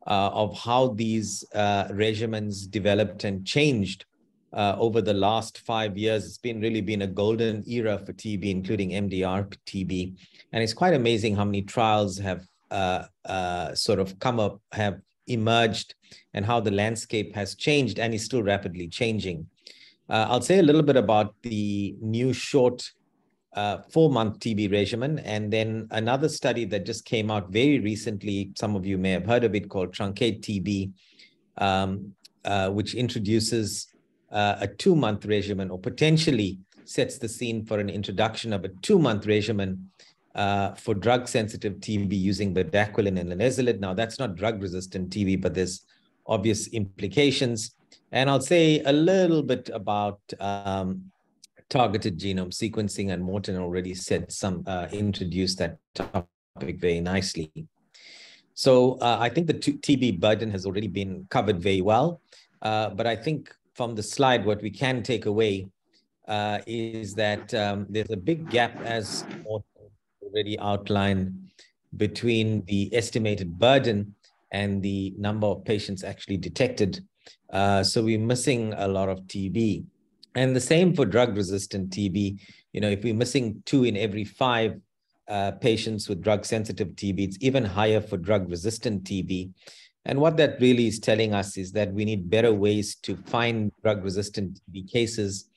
of how these regimens developed and changed over the last 5 years. It's really been a golden era for TB, including MDR TB. And it's quite amazing how many trials have sort of have emerged and how the landscape has changed and is still rapidly changing. I'll say a little bit about the new short 4-month TB regimen, and then another study that just came out very recently, some of you may have heard of it, called Truncate TB, which introduces a 2-month regimen, or potentially sets the scene for an introduction of a 2-month regimen for drug-sensitive TB using bedaquiline and linezolid. Now, that's not drug-resistant TB, but there's obvious implications. And I'll say a little bit about targeted genome sequencing, and Morten already said introduced that topic very nicely. So I think the TB burden has already been covered very well, but I think from the slide, what we can take away is that there's a big gap, as Morten already outlined, between the estimated burden and the number of patients actually detected. So we're missing a lot of TB. And the same for drug-resistant TB. You know, if we're missing 2 in every 5 patients with drug-sensitive TB, it's even higher for drug-resistant TB. And what that really is telling us is that we need better ways to find drug-resistant TB cases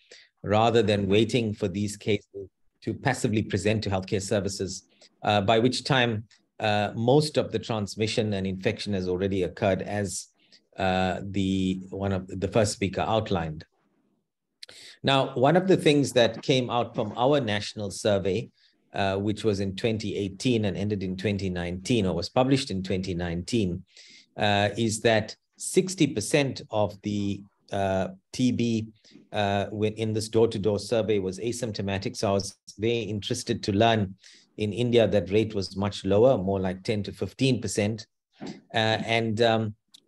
rather than waiting for these cases to passively present to healthcare services, by which time most of the transmission and infection has already occurred, as one of the first speaker outlined. Now, one of the things that came out from our national survey, which was in 2018 and ended in 2019, or was published in 2019, is that 60% of the TB in this door-to-door survey was asymptomatic. So I was very interested to learn in India that rate was much lower, more like 10 to 15%.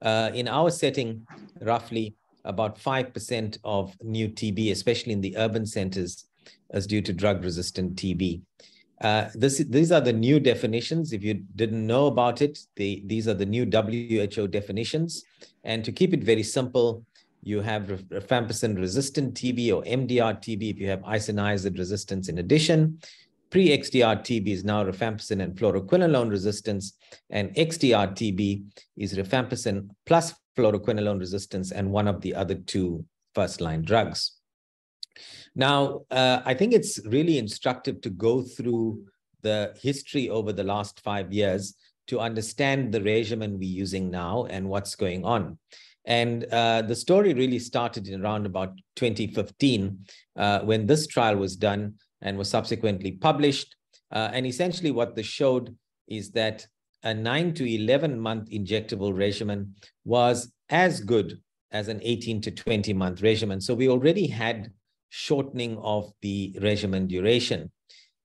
In our setting, roughly about 5% of new TB, especially in the urban centers, is due to drug-resistant TB. These are the new definitions. If you didn't know about it, these are the new WHO definitions. And to keep it very simple, you have rifampicin-resistant TB, or MDR TB, if you have isoniazid resistance in addition. Pre-XDR TB is now rifampicin and fluoroquinolone resistance, and XDR TB is rifampicin plus fluoroquinolone resistance and one of the other 2 first-line drugs. Now, I think it's really instructive to go through the history over the last 5 years, to understand the regimen we're using now and what's going on. And the story really started in around about 2015 when this trial was done and was subsequently published. And essentially what this showed is that a 9 to 11 month injectable regimen was as good as an 18 to 20 month regimen. So we already had shortening of the regimen duration.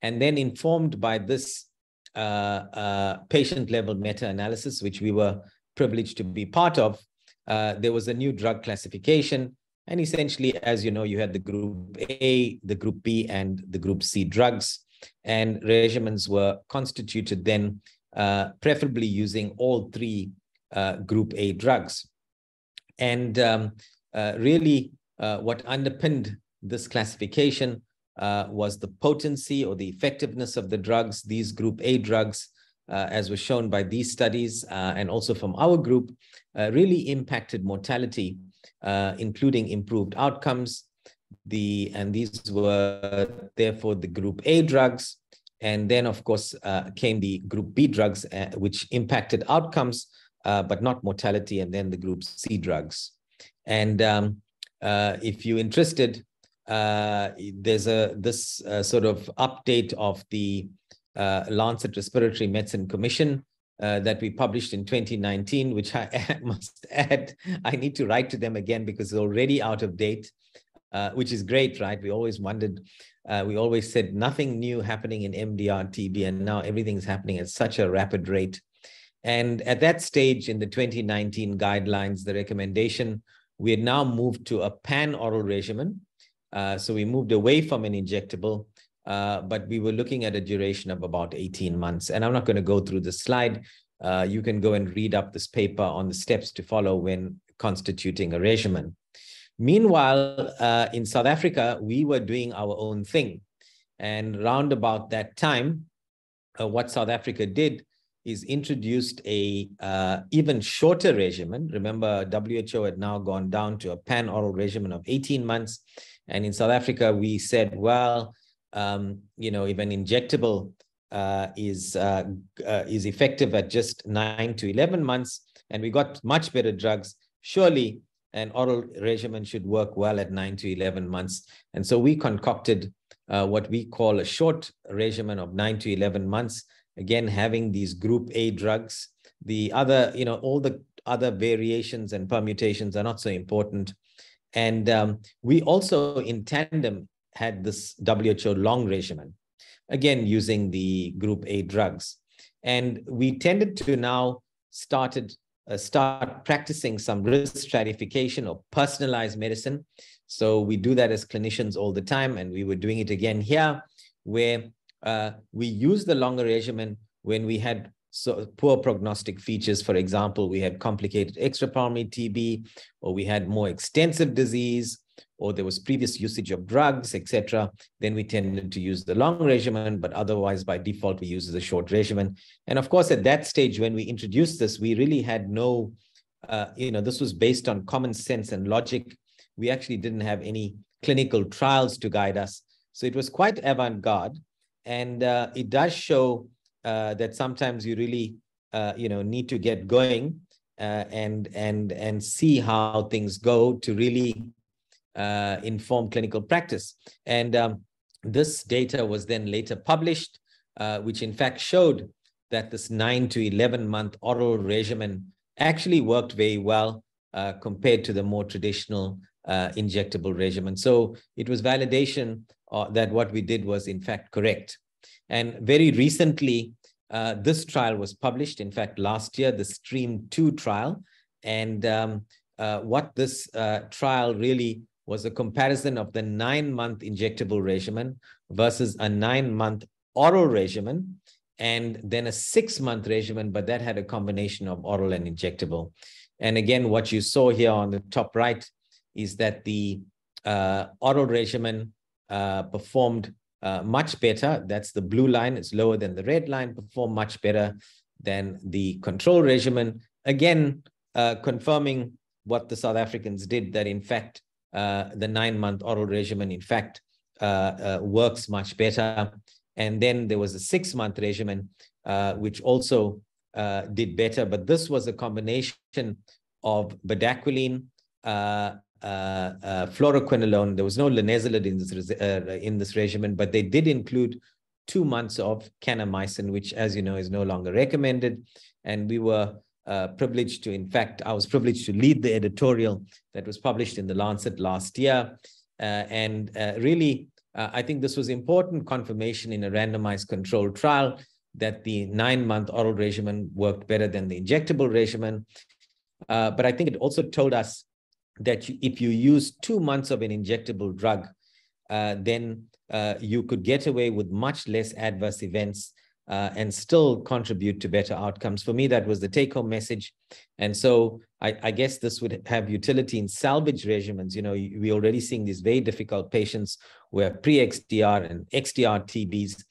And then informed by this patient-level meta-analysis, which we were privileged to be part of, there was a new drug classification. And essentially, as you know, you had the group A, the group B, and the group C drugs. And regimens were constituted then preferably using all three group A drugs. And really, what underpinned this classification was the potency or the effectiveness of the drugs. These group A drugs, as was shown by these studies and also from our group, really impacted mortality, including improved outcomes. And these were therefore the group A drugs. And then, of course, came the group B drugs, which impacted outcomes, but not mortality, and then the group C drugs. And if you're interested, there's this sort of update of the Lancet Respiratory Medicine Commission that we published in 2019, which I must add, I need to write to them again because it's already out of date, which is great, right? We always wondered, we always said nothing new happening in MDR TB, and now everything's happening at such a rapid rate. And at that stage in the 2019 guidelines, the recommendation, we had now moved to a pan-oral regimen. So we moved away from an injectable, but we were looking at a duration of about 18 months. And I'm not going to go through the slide. You can go and read up this paper on the steps to follow when constituting a regimen. Meanwhile, in South Africa, we were doing our own thing. And round about that time, what South Africa did is introduced a even shorter regimen. Remember, WHO had now gone down to a pan-oral regimen of 18 months. And in South Africa, we said, well, you know, if an injectable is effective at just 9 to 11 months, and we got much better drugs, surely an oral regimen should work well at 9 to 11 months. And so we concocted what we call a short regimen of 9 to 11 months, again, having these group A drugs. The other, you know, all the other variations and permutations are not so important. And we also, in tandem, had this WHO long regimen, again, using the group A drugs. And we tended to now start practicing some risk stratification or personalized medicine. So we do that as clinicians all the time, and we were doing it again here, where we use the longer regimen when we had poor prognostic features. For example, we had complicated extrapulmonary TB, or we had more extensive disease, or there was previous usage of drugs, etc. Then we tended to use the long regimen, but otherwise by default, we use the short regimen. And of course, at that stage, when we introduced this, we really had no, you know, this was based on common sense and logic. We actually didn't have any clinical trials to guide us. So it was quite avant-garde. And it does show that sometimes you really, you know, need to get going and see how things go to really inform clinical practice. And this data was then later published, which in fact showed that this 9 to 11 month oral regimen actually worked very well compared to the more traditional injectable regimen. So it was validation that what we did was in fact correct. And very recently, this trial was published, in fact, last year, the STREAM 2 trial. And what this trial really was a comparison of the 9-month injectable regimen versus a 9-month oral regimen, and then a 6-month regimen, but that had a combination of oral and injectable. And again, what you saw here on the top right is that the oral regimen performed much better. That's the blue line. It's lower than the red line, performed much better than the control regimen. Again, confirming what the South Africans did, that in fact, the 9-month oral regimen, in fact, works much better. And then there was a 6-month regimen, which also did better, but this was a combination of bedaquiline, fluoroquinolone. There was no linezolid in this regimen, but they did include 2 months of kanamycin, which, as you know, is no longer recommended. And we were privileged to, in fact, I was privileged to lead the editorial that was published in The Lancet last year. Really, I think this was important confirmation in a randomized controlled trial that the 9-month oral regimen worked better than the injectable regimen. But I think it also told us that if you use 2 months of an injectable drug, then you could get away with much less adverse events and still contribute to better outcomes. For me, that was the take-home message. And so I guess this would have utility in salvage regimens. You know, we're already seeing these very difficult patients who have pre-XDR and XDR TBs.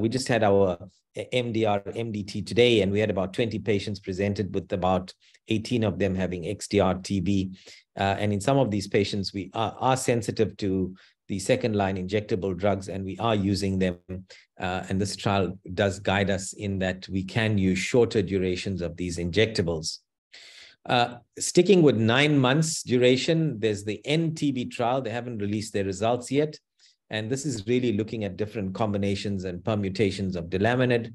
We just had our MDR, MDT today, and we had about 20 patients presented with about 18 of them having XDR TB. And in some of these patients, we are sensitive to the second-line injectable drugs, and we are using them. And this trial does guide us in that we can use shorter durations of these injectables. Sticking with 9 months duration, there's the NTB trial. They haven't released their results yet. And this is really looking at different combinations and permutations of delaminid.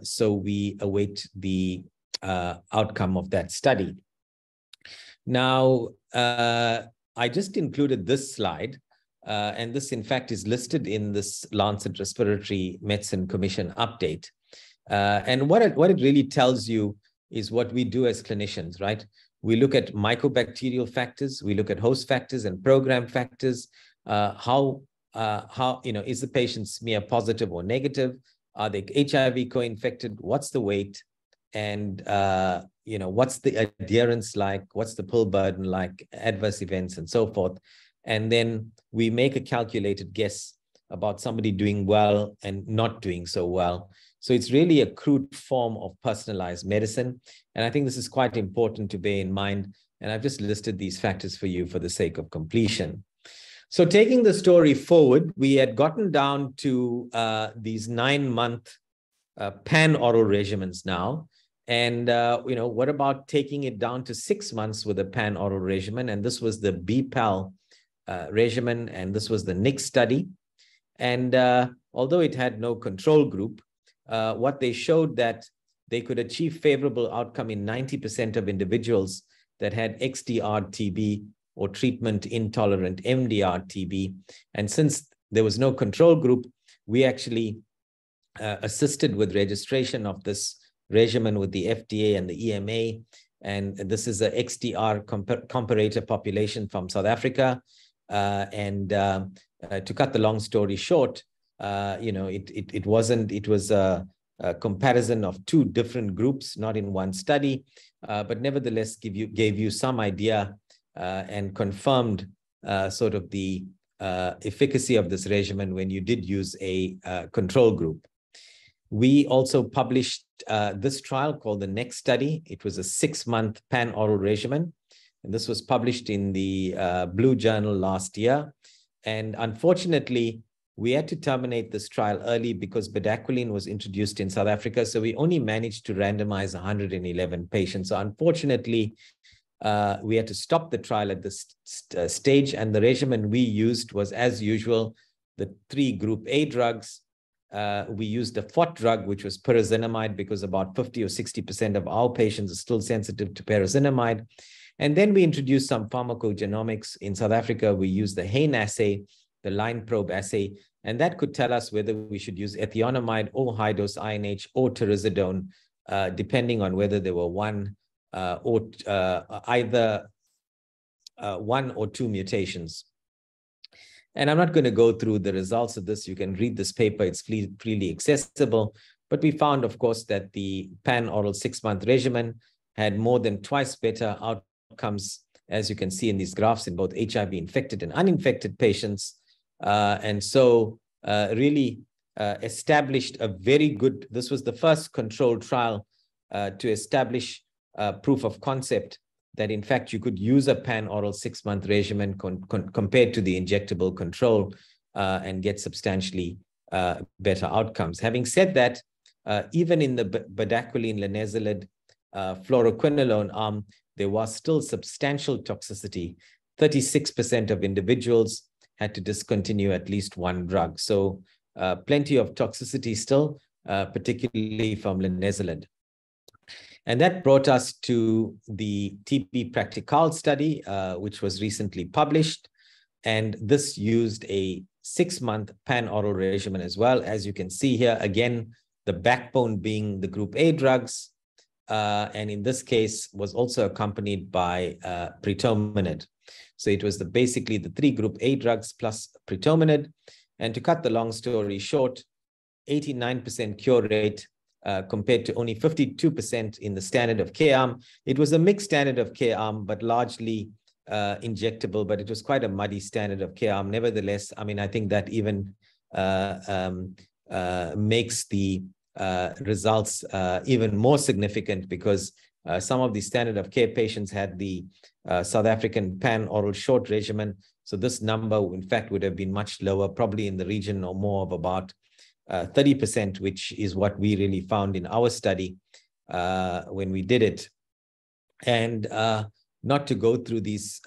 So we await the outcome of that study. Now, I just included this slide. And this, in fact, is listed in this Lancet Respiratory Medicine Commission update. And what it really tells you is what we do as clinicians, right? We look at mycobacterial factors, we look at host factors and program factors. How is the patient smear positive or negative? Are they HIV co-infected? What's the weight? And what's the adherence like? What's the pill burden like? Adverse events and so forth. And then we make a calculated guess about somebody doing well and not doing so well. So it's really a crude form of personalized medicine. And I think this is quite important to bear in mind. And I've just listed these factors for you for the sake of completion. So taking the story forward, we had gotten down to these 9-month pan-oral regimens now. And, what about taking it down to 6 months with a pan-oral regimen? And this was the BPAL regimen, and this was the NIC study. And although it had no control group, what they showed that they could achieve favorable outcome in 90% of individuals that had XDR TB or treatment intolerant MDR TB. And since there was no control group, we actually assisted with registration of this regimen with the FDA and the EMA. And this is a XDR comparator population from South Africa. To cut the long story short, it was a comparison of 2 different groups, not in one study, but nevertheless gave you some idea and confirmed sort of the efficacy of this regimen when you did use a control group. We also published this trial called the NEXT study. It was a 6-month pan-oral regimen. And this was published in the Blue Journal last year. And unfortunately, we had to terminate this trial early because bedaquiline was introduced in South Africa. So we only managed to randomize 111 patients. So unfortunately, we had to stop the trial at this stage. And the regimen we used was, as usual, the 3 group A drugs. We used a FOT drug, which was pyrazinamide, because about 50 or 60% of our patients are still sensitive to pyrazinamide. And then we introduced some pharmacogenomics. In South Africa, we used the Hain assay, the line probe assay, and that could tell us whether we should use ethionamide or high-dose INH or taururzidone, depending on whether there were either 1 or 2 mutations. And I'm not going to go through the results of this. You can read this paper. It's freely accessible. But we found, of course, that the pan-oral 6-month regimen had more than twice better outcomes, as you can see in these graphs, in both HIV-infected and uninfected patients. And so really established a very good, this was the first controlled trial to establish proof of concept that in fact you could use a pan-oral 6-month regimen compared to the injectable control and get substantially better outcomes. Having said that, even in the bedaquiline, linezolid, fluoroquinolone arm, there was still substantial toxicity. 36% of individuals had to discontinue at least one drug. So plenty of toxicity still, particularly from linezolid. And that brought us to the TB Practical study, which was recently published. And this used a 6-month pan-oral regimen as well. As you can see here, again, the backbone being the group A drugs, and in this case was also accompanied by pretomanid. So it was basically the 3 group A drugs plus pretomanid. And to cut the long story short, 89% cure rate compared to only 52% in the standard of care arm. It was a mixed standard of care arm, but largely injectable, but it was quite a muddy standard of care arm. Nevertheless, I mean, I think that even makes the results even more significant, because some of the standard of care patients had the South African pan-oral short regimen. So this number, in fact, would have been much lower, probably in the region or more of about 30%, which is what we really found in our study when we did it. And not to go through this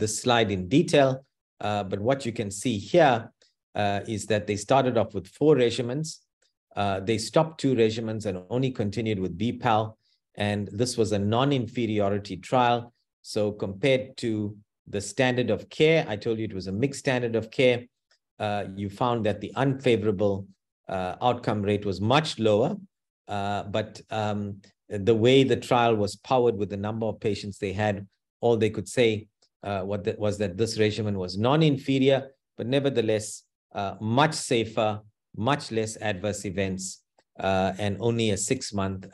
slide in detail, but what you can see here is that they started off with 4 regimens. They stopped 2 regimens and only continued with BPAL. And this was a non-inferiority trial. So compared to the standard of care, I told you it was a mixed standard of care, you found that the unfavorable outcome rate was much lower, but the way the trial was powered with the number of patients they had, all they could say was that this regimen was non-inferior, but nevertheless much safer, much less adverse events, and only a 6-month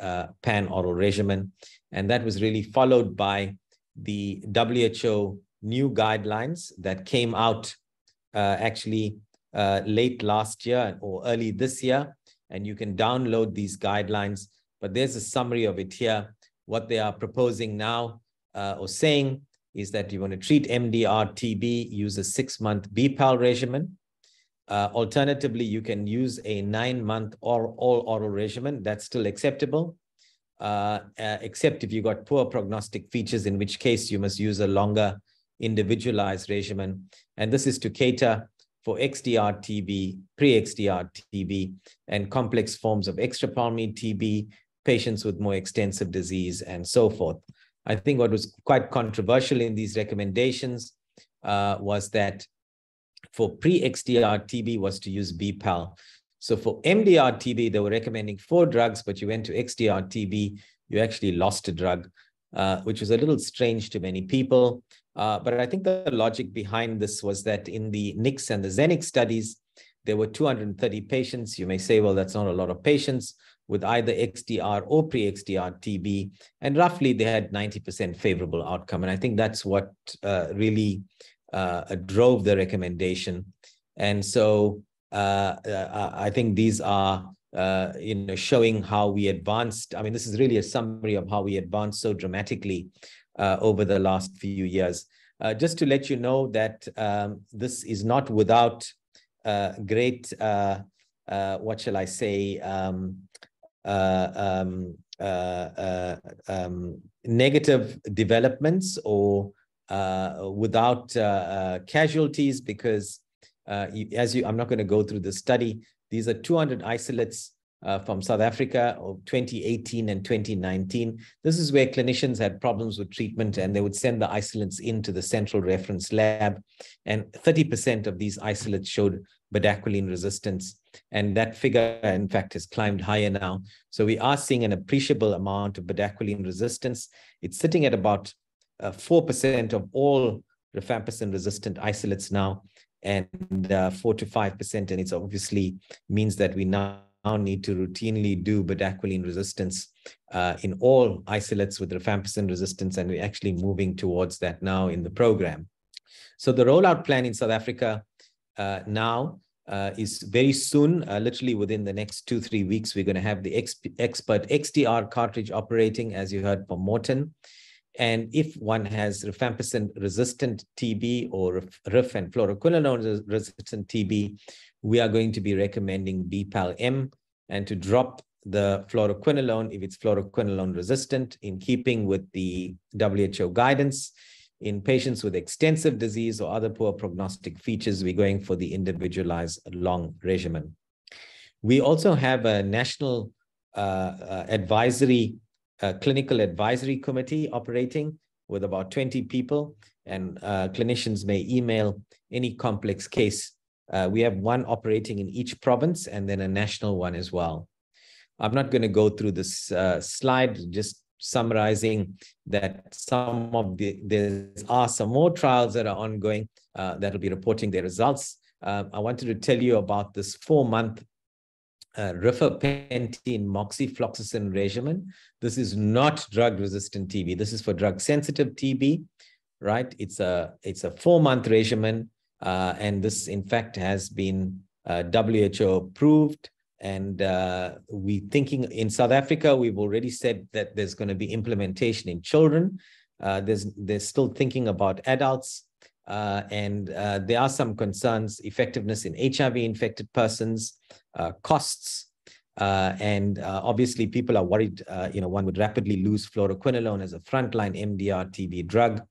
pan-oral regimen. And that was really followed by the WHO new guidelines that came out actually late last year or early this year. And you can download these guidelines, but there's a summary of it here. What they are proposing now or saying is that you want to treat MDR TB, use a 6-month BPAL regimen. Alternatively, you can use a 9-month all-oral regimen. That's still acceptable, except if you've got poor prognostic features, in which case you must use a longer individualized regimen. And this is to cater for XDR TB, pre-XDR TB, and complex forms of extrapulmonary TB, patients with more extensive disease, and so forth. I think what was quite controversial in these recommendations was that for pre-XDR TB was to use BPAL. So for MDR TB, they were recommending 4 drugs, but you went to XDR TB, you actually lost a drug, which was a little strange to many people. But I think the logic behind this was that in the NIX and the XENIC studies, there were 230 patients. You may say, well, that's not a lot of patients with either XDR or pre-XDR TB. And roughly they had 90% favorable outcome. And I think that's what really drove the recommendation. And so I think these are showing how we advanced. I mean, this is really a summary of how we advanced so dramatically over the last few years. Just to let you know that this is not without great, what shall I say, negative developments, or without casualties, because I'm not going to go through the study. These are 200 isolates from South Africa of 2018 and 2019. This is where clinicians had problems with treatment, and they would send the isolates into the central reference lab. And 30% of these isolates showed bedaquiline resistance. And that figure, in fact, has climbed higher now. So we are seeing an appreciable amount of bedaquiline resistance. It's sitting at about 4% of all rifampicin-resistant isolates now, and 4 to 5%. And it's obviously means that we now need to routinely do bedaquiline resistance in all isolates with rifampicin resistance, and we're actually moving towards that now in the program. So the rollout plan in South Africa now is very soon, literally within the next 2-3 weeks, we're going to have the expert XDR cartridge operating, as you heard from Morten. And if one has rifampicin-resistant TB or RIF and fluoroquinolone-resistant TB, we are going to be recommending BPAL-M. And to drop the fluoroquinolone if it's fluoroquinolone resistant, in keeping with the WHO guidance. In patients with extensive disease or other poor prognostic features, we're going for the individualized long regimen. We also have a national clinical advisory committee operating with about 20 people, and clinicians may email any complex case. We have one operating in each province and then a national one as well. I'm not going to go through this slide, just summarizing that there are some more trials that are ongoing that will be reporting their results. I wanted to tell you about this 4-month rifapentine moxifloxacin regimen. This is not drug-resistant TB. This is for drug-sensitive TB, right? It's a 4-month regimen, and this, in fact, has been WHO approved. And we thinking in South Africa, we've already said that there's going to be implementation in children. They're still thinking about adults. And there are some concerns, effectiveness in HIV-infected persons, costs, and obviously people are worried, one would rapidly lose fluoroquinolone as a frontline MDR TB drug.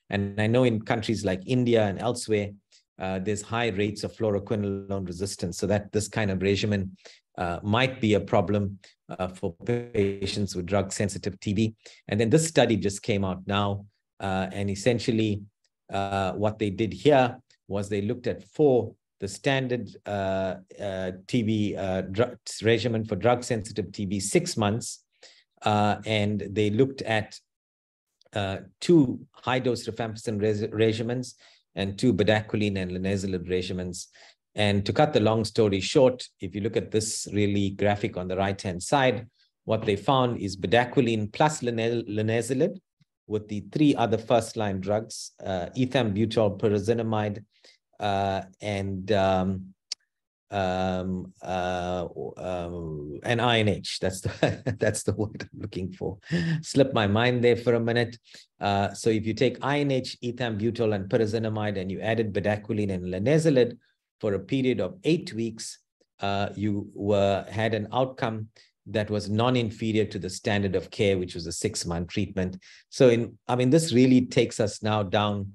And I know in countries like India and elsewhere, there's high rates of fluoroquinolone resistance, so that this kind of regimen might be a problem for patients with drug-sensitive TB. And then this study just came out now, and essentially what they did here was they looked at the standard TB regimen for drug-sensitive TB, 6 months, and they looked at 2 high-dose rifampicin regimens and 2 bedaquiline and linezolid regimens. And to cut the long story short, if you look at this really graphic on the right-hand side, what they found is bedaquiline plus linezolid with the 3 other first-line drugs, ethambutol, pyrazinamide, and INH. That's the word I'm looking for. Slipped my mind there for a minute. So if you take INH, ethambutol, and pyrazinamide, and you added bedaquiline and linezolid for a period of 8 weeks, you had an outcome that was non-inferior to the standard of care, which was a 6-month treatment. So this really takes us now down,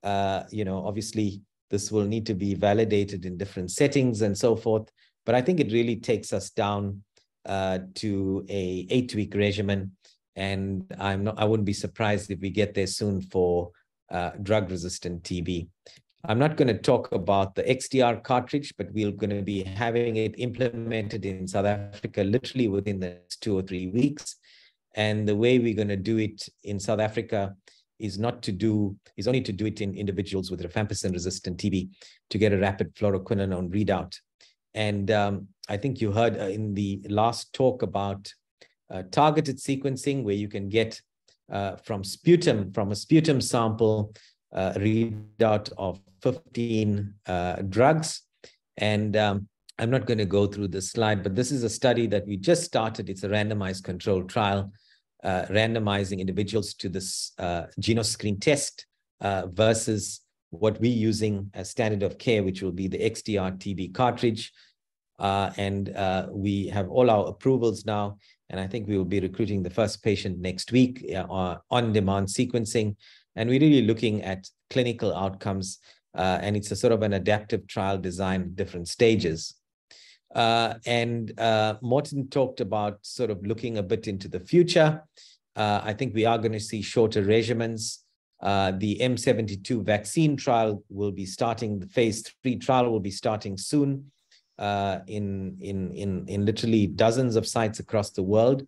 obviously this will need to be validated in different settings and so forth, but I think it really takes us down to a 8-week regimen. And I wouldn't be surprised if we get there soon for drug-resistant TB. I'm not going to talk about the XDR cartridge, but we're going to be having it implemented in South Africa literally within the next 2 or 3 weeks. And the way we're going to do it in South Africa is only to do it in individuals with rifampicin-resistant TB to get a rapid fluoroquinolone readout. And I think you heard in the last talk about targeted sequencing, where you can get from a sputum sample, readout of 15 drugs. And I'm not going to go through this slide, but this is a study that we just started. It's a randomized controlled trial, randomizing individuals to this GenoScreen test versus what we're using as standard of care, which will be the XDR TB cartridge. And we have all our approvals now, and I think we will be recruiting the first patient next week on-demand sequencing. And we're really looking at clinical outcomes, and it's a sort of an adaptive trial design, different stages. And Morten talked about sort of looking a bit into the future. I think we are going to see shorter regimens. The M72 vaccine trial will be starting, the phase 3 trial will be starting soon in literally dozens of sites across the world.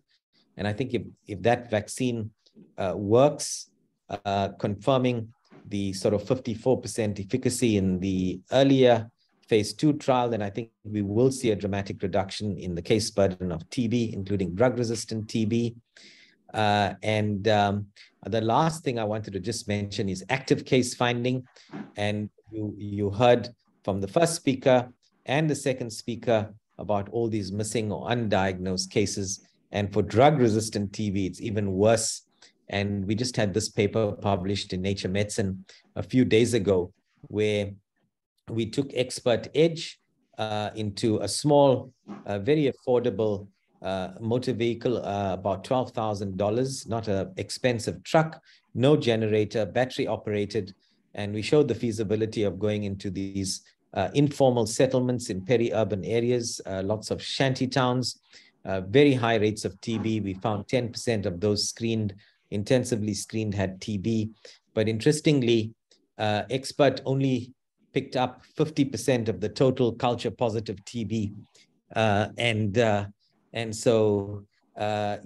And I think if that vaccine works, confirming the sort of 54% efficacy in the earlier phase 2 trial, then I think we will see a dramatic reduction in the case burden of TB, including drug-resistant TB. And the last thing I wanted to just mention is active case finding. And you heard from the first speaker and the second speaker about all these missing or undiagnosed cases. And for drug-resistant TB, it's even worse. And we just had this paper published in Nature Medicine a few days ago, where we took Expert Edge into a small, very affordable motor vehicle, about $12,000, not an expensive truck, no generator, battery operated. And we showed the feasibility of going into these informal settlements in peri-urban areas, lots of shanty towns, very high rates of TB. We found 10% of those intensively screened had TB. But interestingly, expert only picked up 50% of the total culture positive TB. And so, I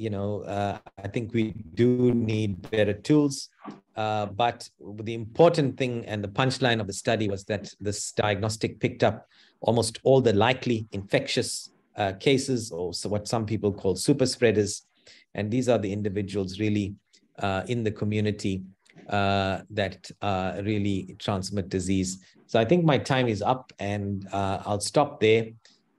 think we do need better tools. But the important thing and the punchline of the study was that this diagnostic picked up almost all the likely infectious cases, or so what some people call super spreaders. And these are the individuals really in the community that really transmit disease. So I think my time is up, and I'll stop there.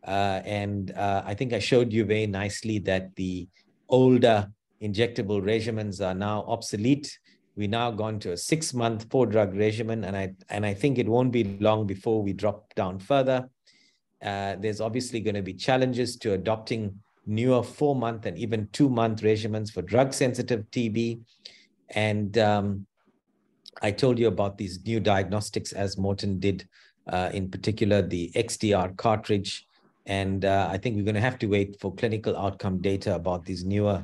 I think I showed you very nicely that the older injectable regimens are now obsolete. We now gone to a 6-month 4-drug regimen, and I think it won't be long before we drop down further. There's obviously going to be challenges to adopting newer 4-month and even 2-month regimens for drug-sensitive TB. And I told you about these new diagnostics, as Morten did, in particular the XDR cartridge. And I think we're going to have to wait for clinical outcome data about these newer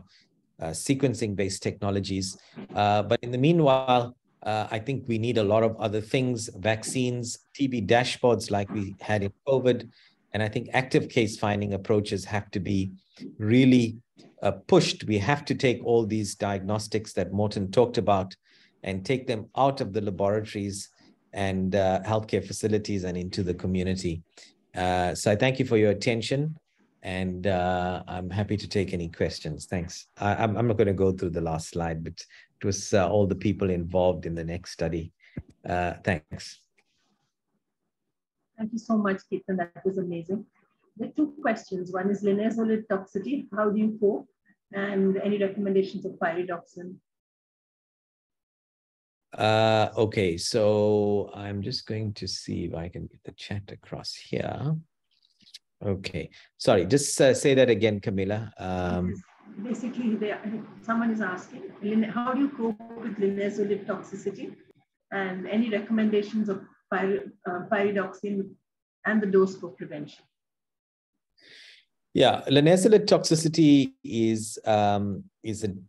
sequencing-based technologies. But in the meanwhile, I think we need a lot of other things, vaccines, TB dashboards like we had in COVID. And I think active case finding approaches have to be really pushed. We have to take all these diagnostics that Morten talked about and take them out of the laboratories and healthcare facilities and into the community. So I thank you for your attention, and I'm happy to take any questions. Thanks. I'm not going to go through the last slide, but it was all the people involved in the next study. Thanks. Thank you so much, Ketan. That was amazing. There are 2 questions. One is linezolid toxicity. How do you cope? And any recommendations of pyridoxine? Okay, so I'm just going to see if I can get the chat across here. Okay, sorry, just say that again, Camilla. Basically, someone is asking, how do you cope with linezolid toxicity? And any recommendations of pyridoxine and the dose for prevention? Yeah, linezolid toxicity is a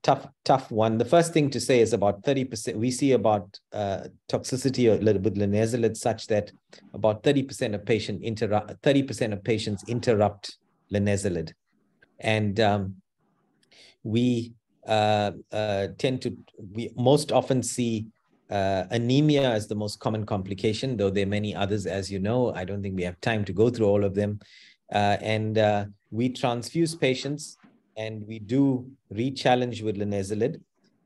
tough one. The first thing to say is about 30%. We see about toxicity a little bit linezolid such that about 30% of patients interrupt linezolid, and we most often see anemia as the most common complication, though there are many others, as you know. I don't think we have time to go through all of them. We transfuse patients, and we do re-challenge with linezolid,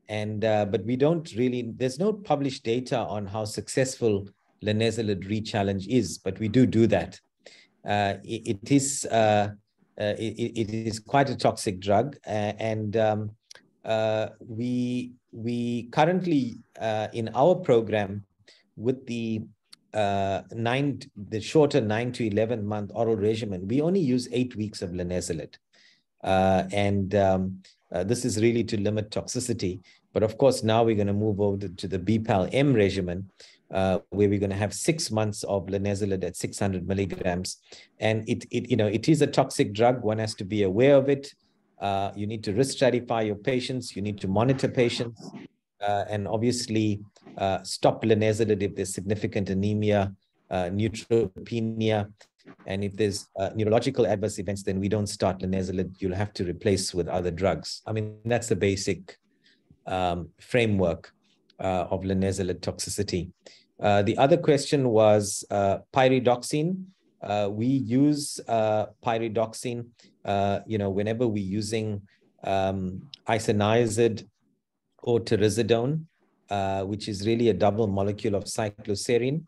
but we don't really, there's no published data on how successful linezolid re-challenge is, but we do that. It is quite a toxic drug, and we currently in our program with the shorter 9 to 11 month oral regimen, we only use 8 weeks of linezolid. This is really to limit toxicity. But of course, now we're going to move over to the BPAL-M regimen, where we're going to have 6 months of linezolid at 600 milligrams. And it is a toxic drug. One has to be aware of it. You need to risk stratify your patients. You need to monitor patients. And obviously stop linezolid if there's significant anemia, neutropenia, and if there's neurological adverse events, then we don't start linezolid. You'll have to replace with other drugs. I mean, that's the basic framework of linezolid toxicity. The other question was pyridoxine. We use pyridoxine, whenever we're using isoniazid or taururzidone, which is really a double molecule of cycloserine.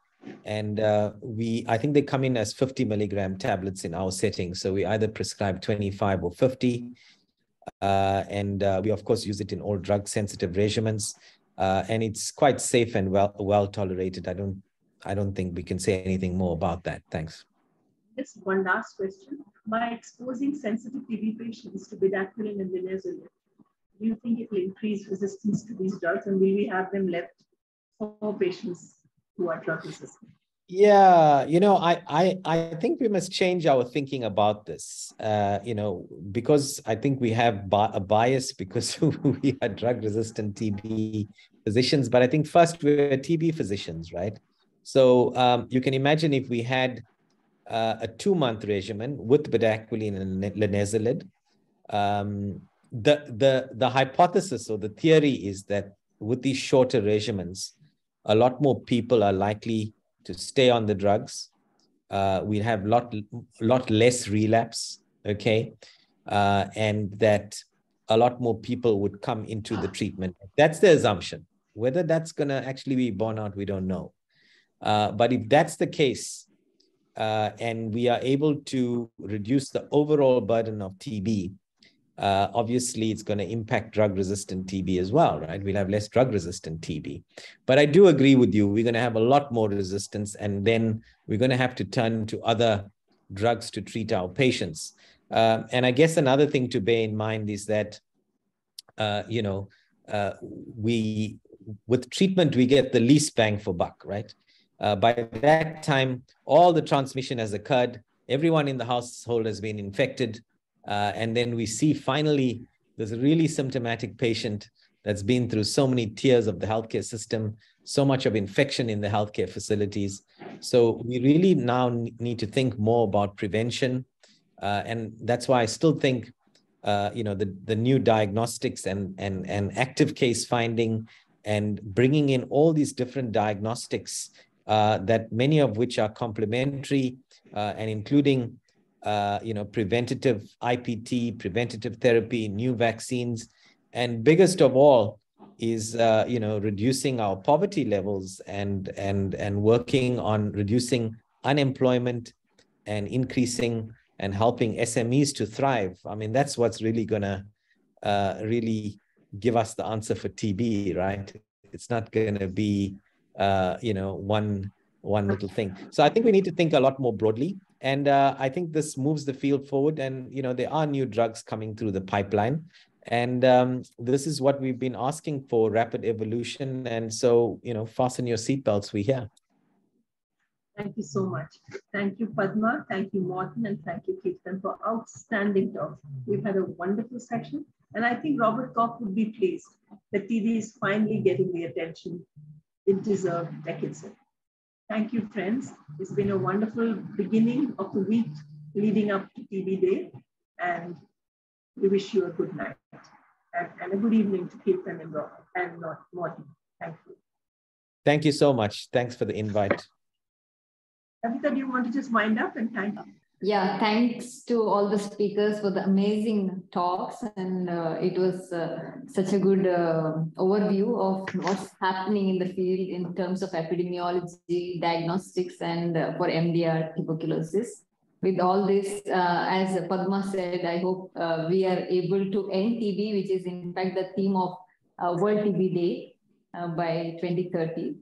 And I think they come in as 50 milligram tablets in our setting. So we either prescribe 25 or 50. We of course use it in all drug sensitive regimens. And it's quite safe and well tolerated. I don't think we can say anything more about that. Thanks. Just one last question. by exposing sensitive TB patients to bedaquiline and linezolid, do you think it will increase resistance to these drugs, and will we have them left for patients who are drug resistant? Yeah, I think we must change our thinking about this, because I think we have a bias because we are drug-resistant TB physicians, but I think first we're TB physicians, right? So you can imagine if we had a 2-month regimen with bedaquiline and linezolid, the hypothesis or the theory is that with these shorter regimens, a lot more people are likely to stay on the drugs. We have lot less relapse, okay? And that a lot more people would come into the treatment. That's the assumption. Whether that's going to actually be borne out, we don't know. But if that's the case, and we are able to reduce the overall burden of TB, obviously it's going to impact drug-resistant TB as well, right? We'll have less drug-resistant TB. But I do agree with you. We're going to have a lot more resistance, and then we're going to have to turn to other drugs to treat our patients. And I guess another thing to bear in mind is that, with treatment, we get the least bang for buck, right? By that time, all the transmission has occurred. Everyone in the household has been infected. And then we see finally there's a really symptomatic patient that's been through so many tiers of the healthcare system, so much of infection in the healthcare facilities. So we really now need to think more about prevention. And that's why I still think, the new diagnostics and active case finding and bringing in all these different diagnostics, that many of which are complementary, and including preventative IPT, preventative therapy, new vaccines, and biggest of all is reducing our poverty levels and working on reducing unemployment and increasing and helping SMEs to thrive. I mean, that's what's really gonna really give us the answer for TB, right? It's not gonna be one little thing. So I think we need to think a lot more broadly. And I think this moves the field forward. And, there are new drugs coming through the pipeline. And this is what we've been asking for, rapid evolution. And so, fasten your seatbelts, we're here. Thank you so much. Thank you, Padma. Thank you, Morten. And thank you, Kirtan, for outstanding talks. We've had a wonderful session. And I think Robert Koch would be pleased that TB is finally getting the attention it deserved decades ago. Thank you, friends. It's been a wonderful beginning of the week leading up to TB Day, and we wish you a good night and a good evening to Kirtan and Morten. Thank you. Thank you so much. Thanks for the invite. Kavita, do you want to just wind up and thank you? Yeah, thanks to all the speakers for the amazing talks. And it was such a good overview of what's happening in the field in terms of epidemiology, diagnostics, and for MDR tuberculosis. With all this, as Padma said, I hope we are able to end TB, which is in fact the theme of World TB Day by 2030.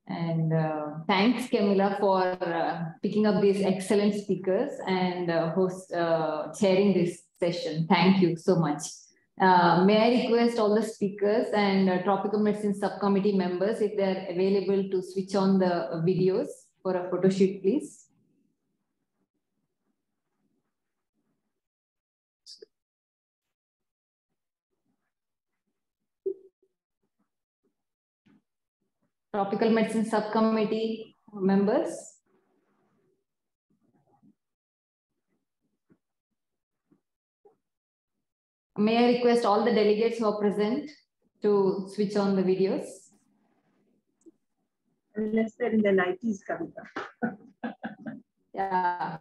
And thanks, Camilla, for picking up these excellent speakers and chairing this session. Thank you so much. May I request all the speakers and Tropical Medicine Subcommittee members, if they're available, to switch on the videos for a photo shoot, please. Tropical Medicine Subcommittee members. May I request all the delegates who are present to switch on the videos? Unless they're in the 90s, Kavita. Yeah,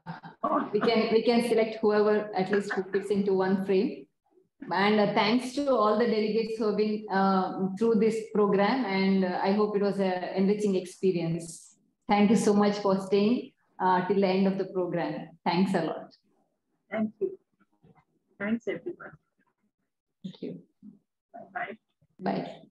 we can select whoever at least who fits into one frame. And thanks to all the delegates who have been through this program, and I hope it was an enriching experience. Thank you so much for staying till the end of the program. Thanks a lot. Thank you. Thanks, everyone. Thank you. Bye-bye. Bye.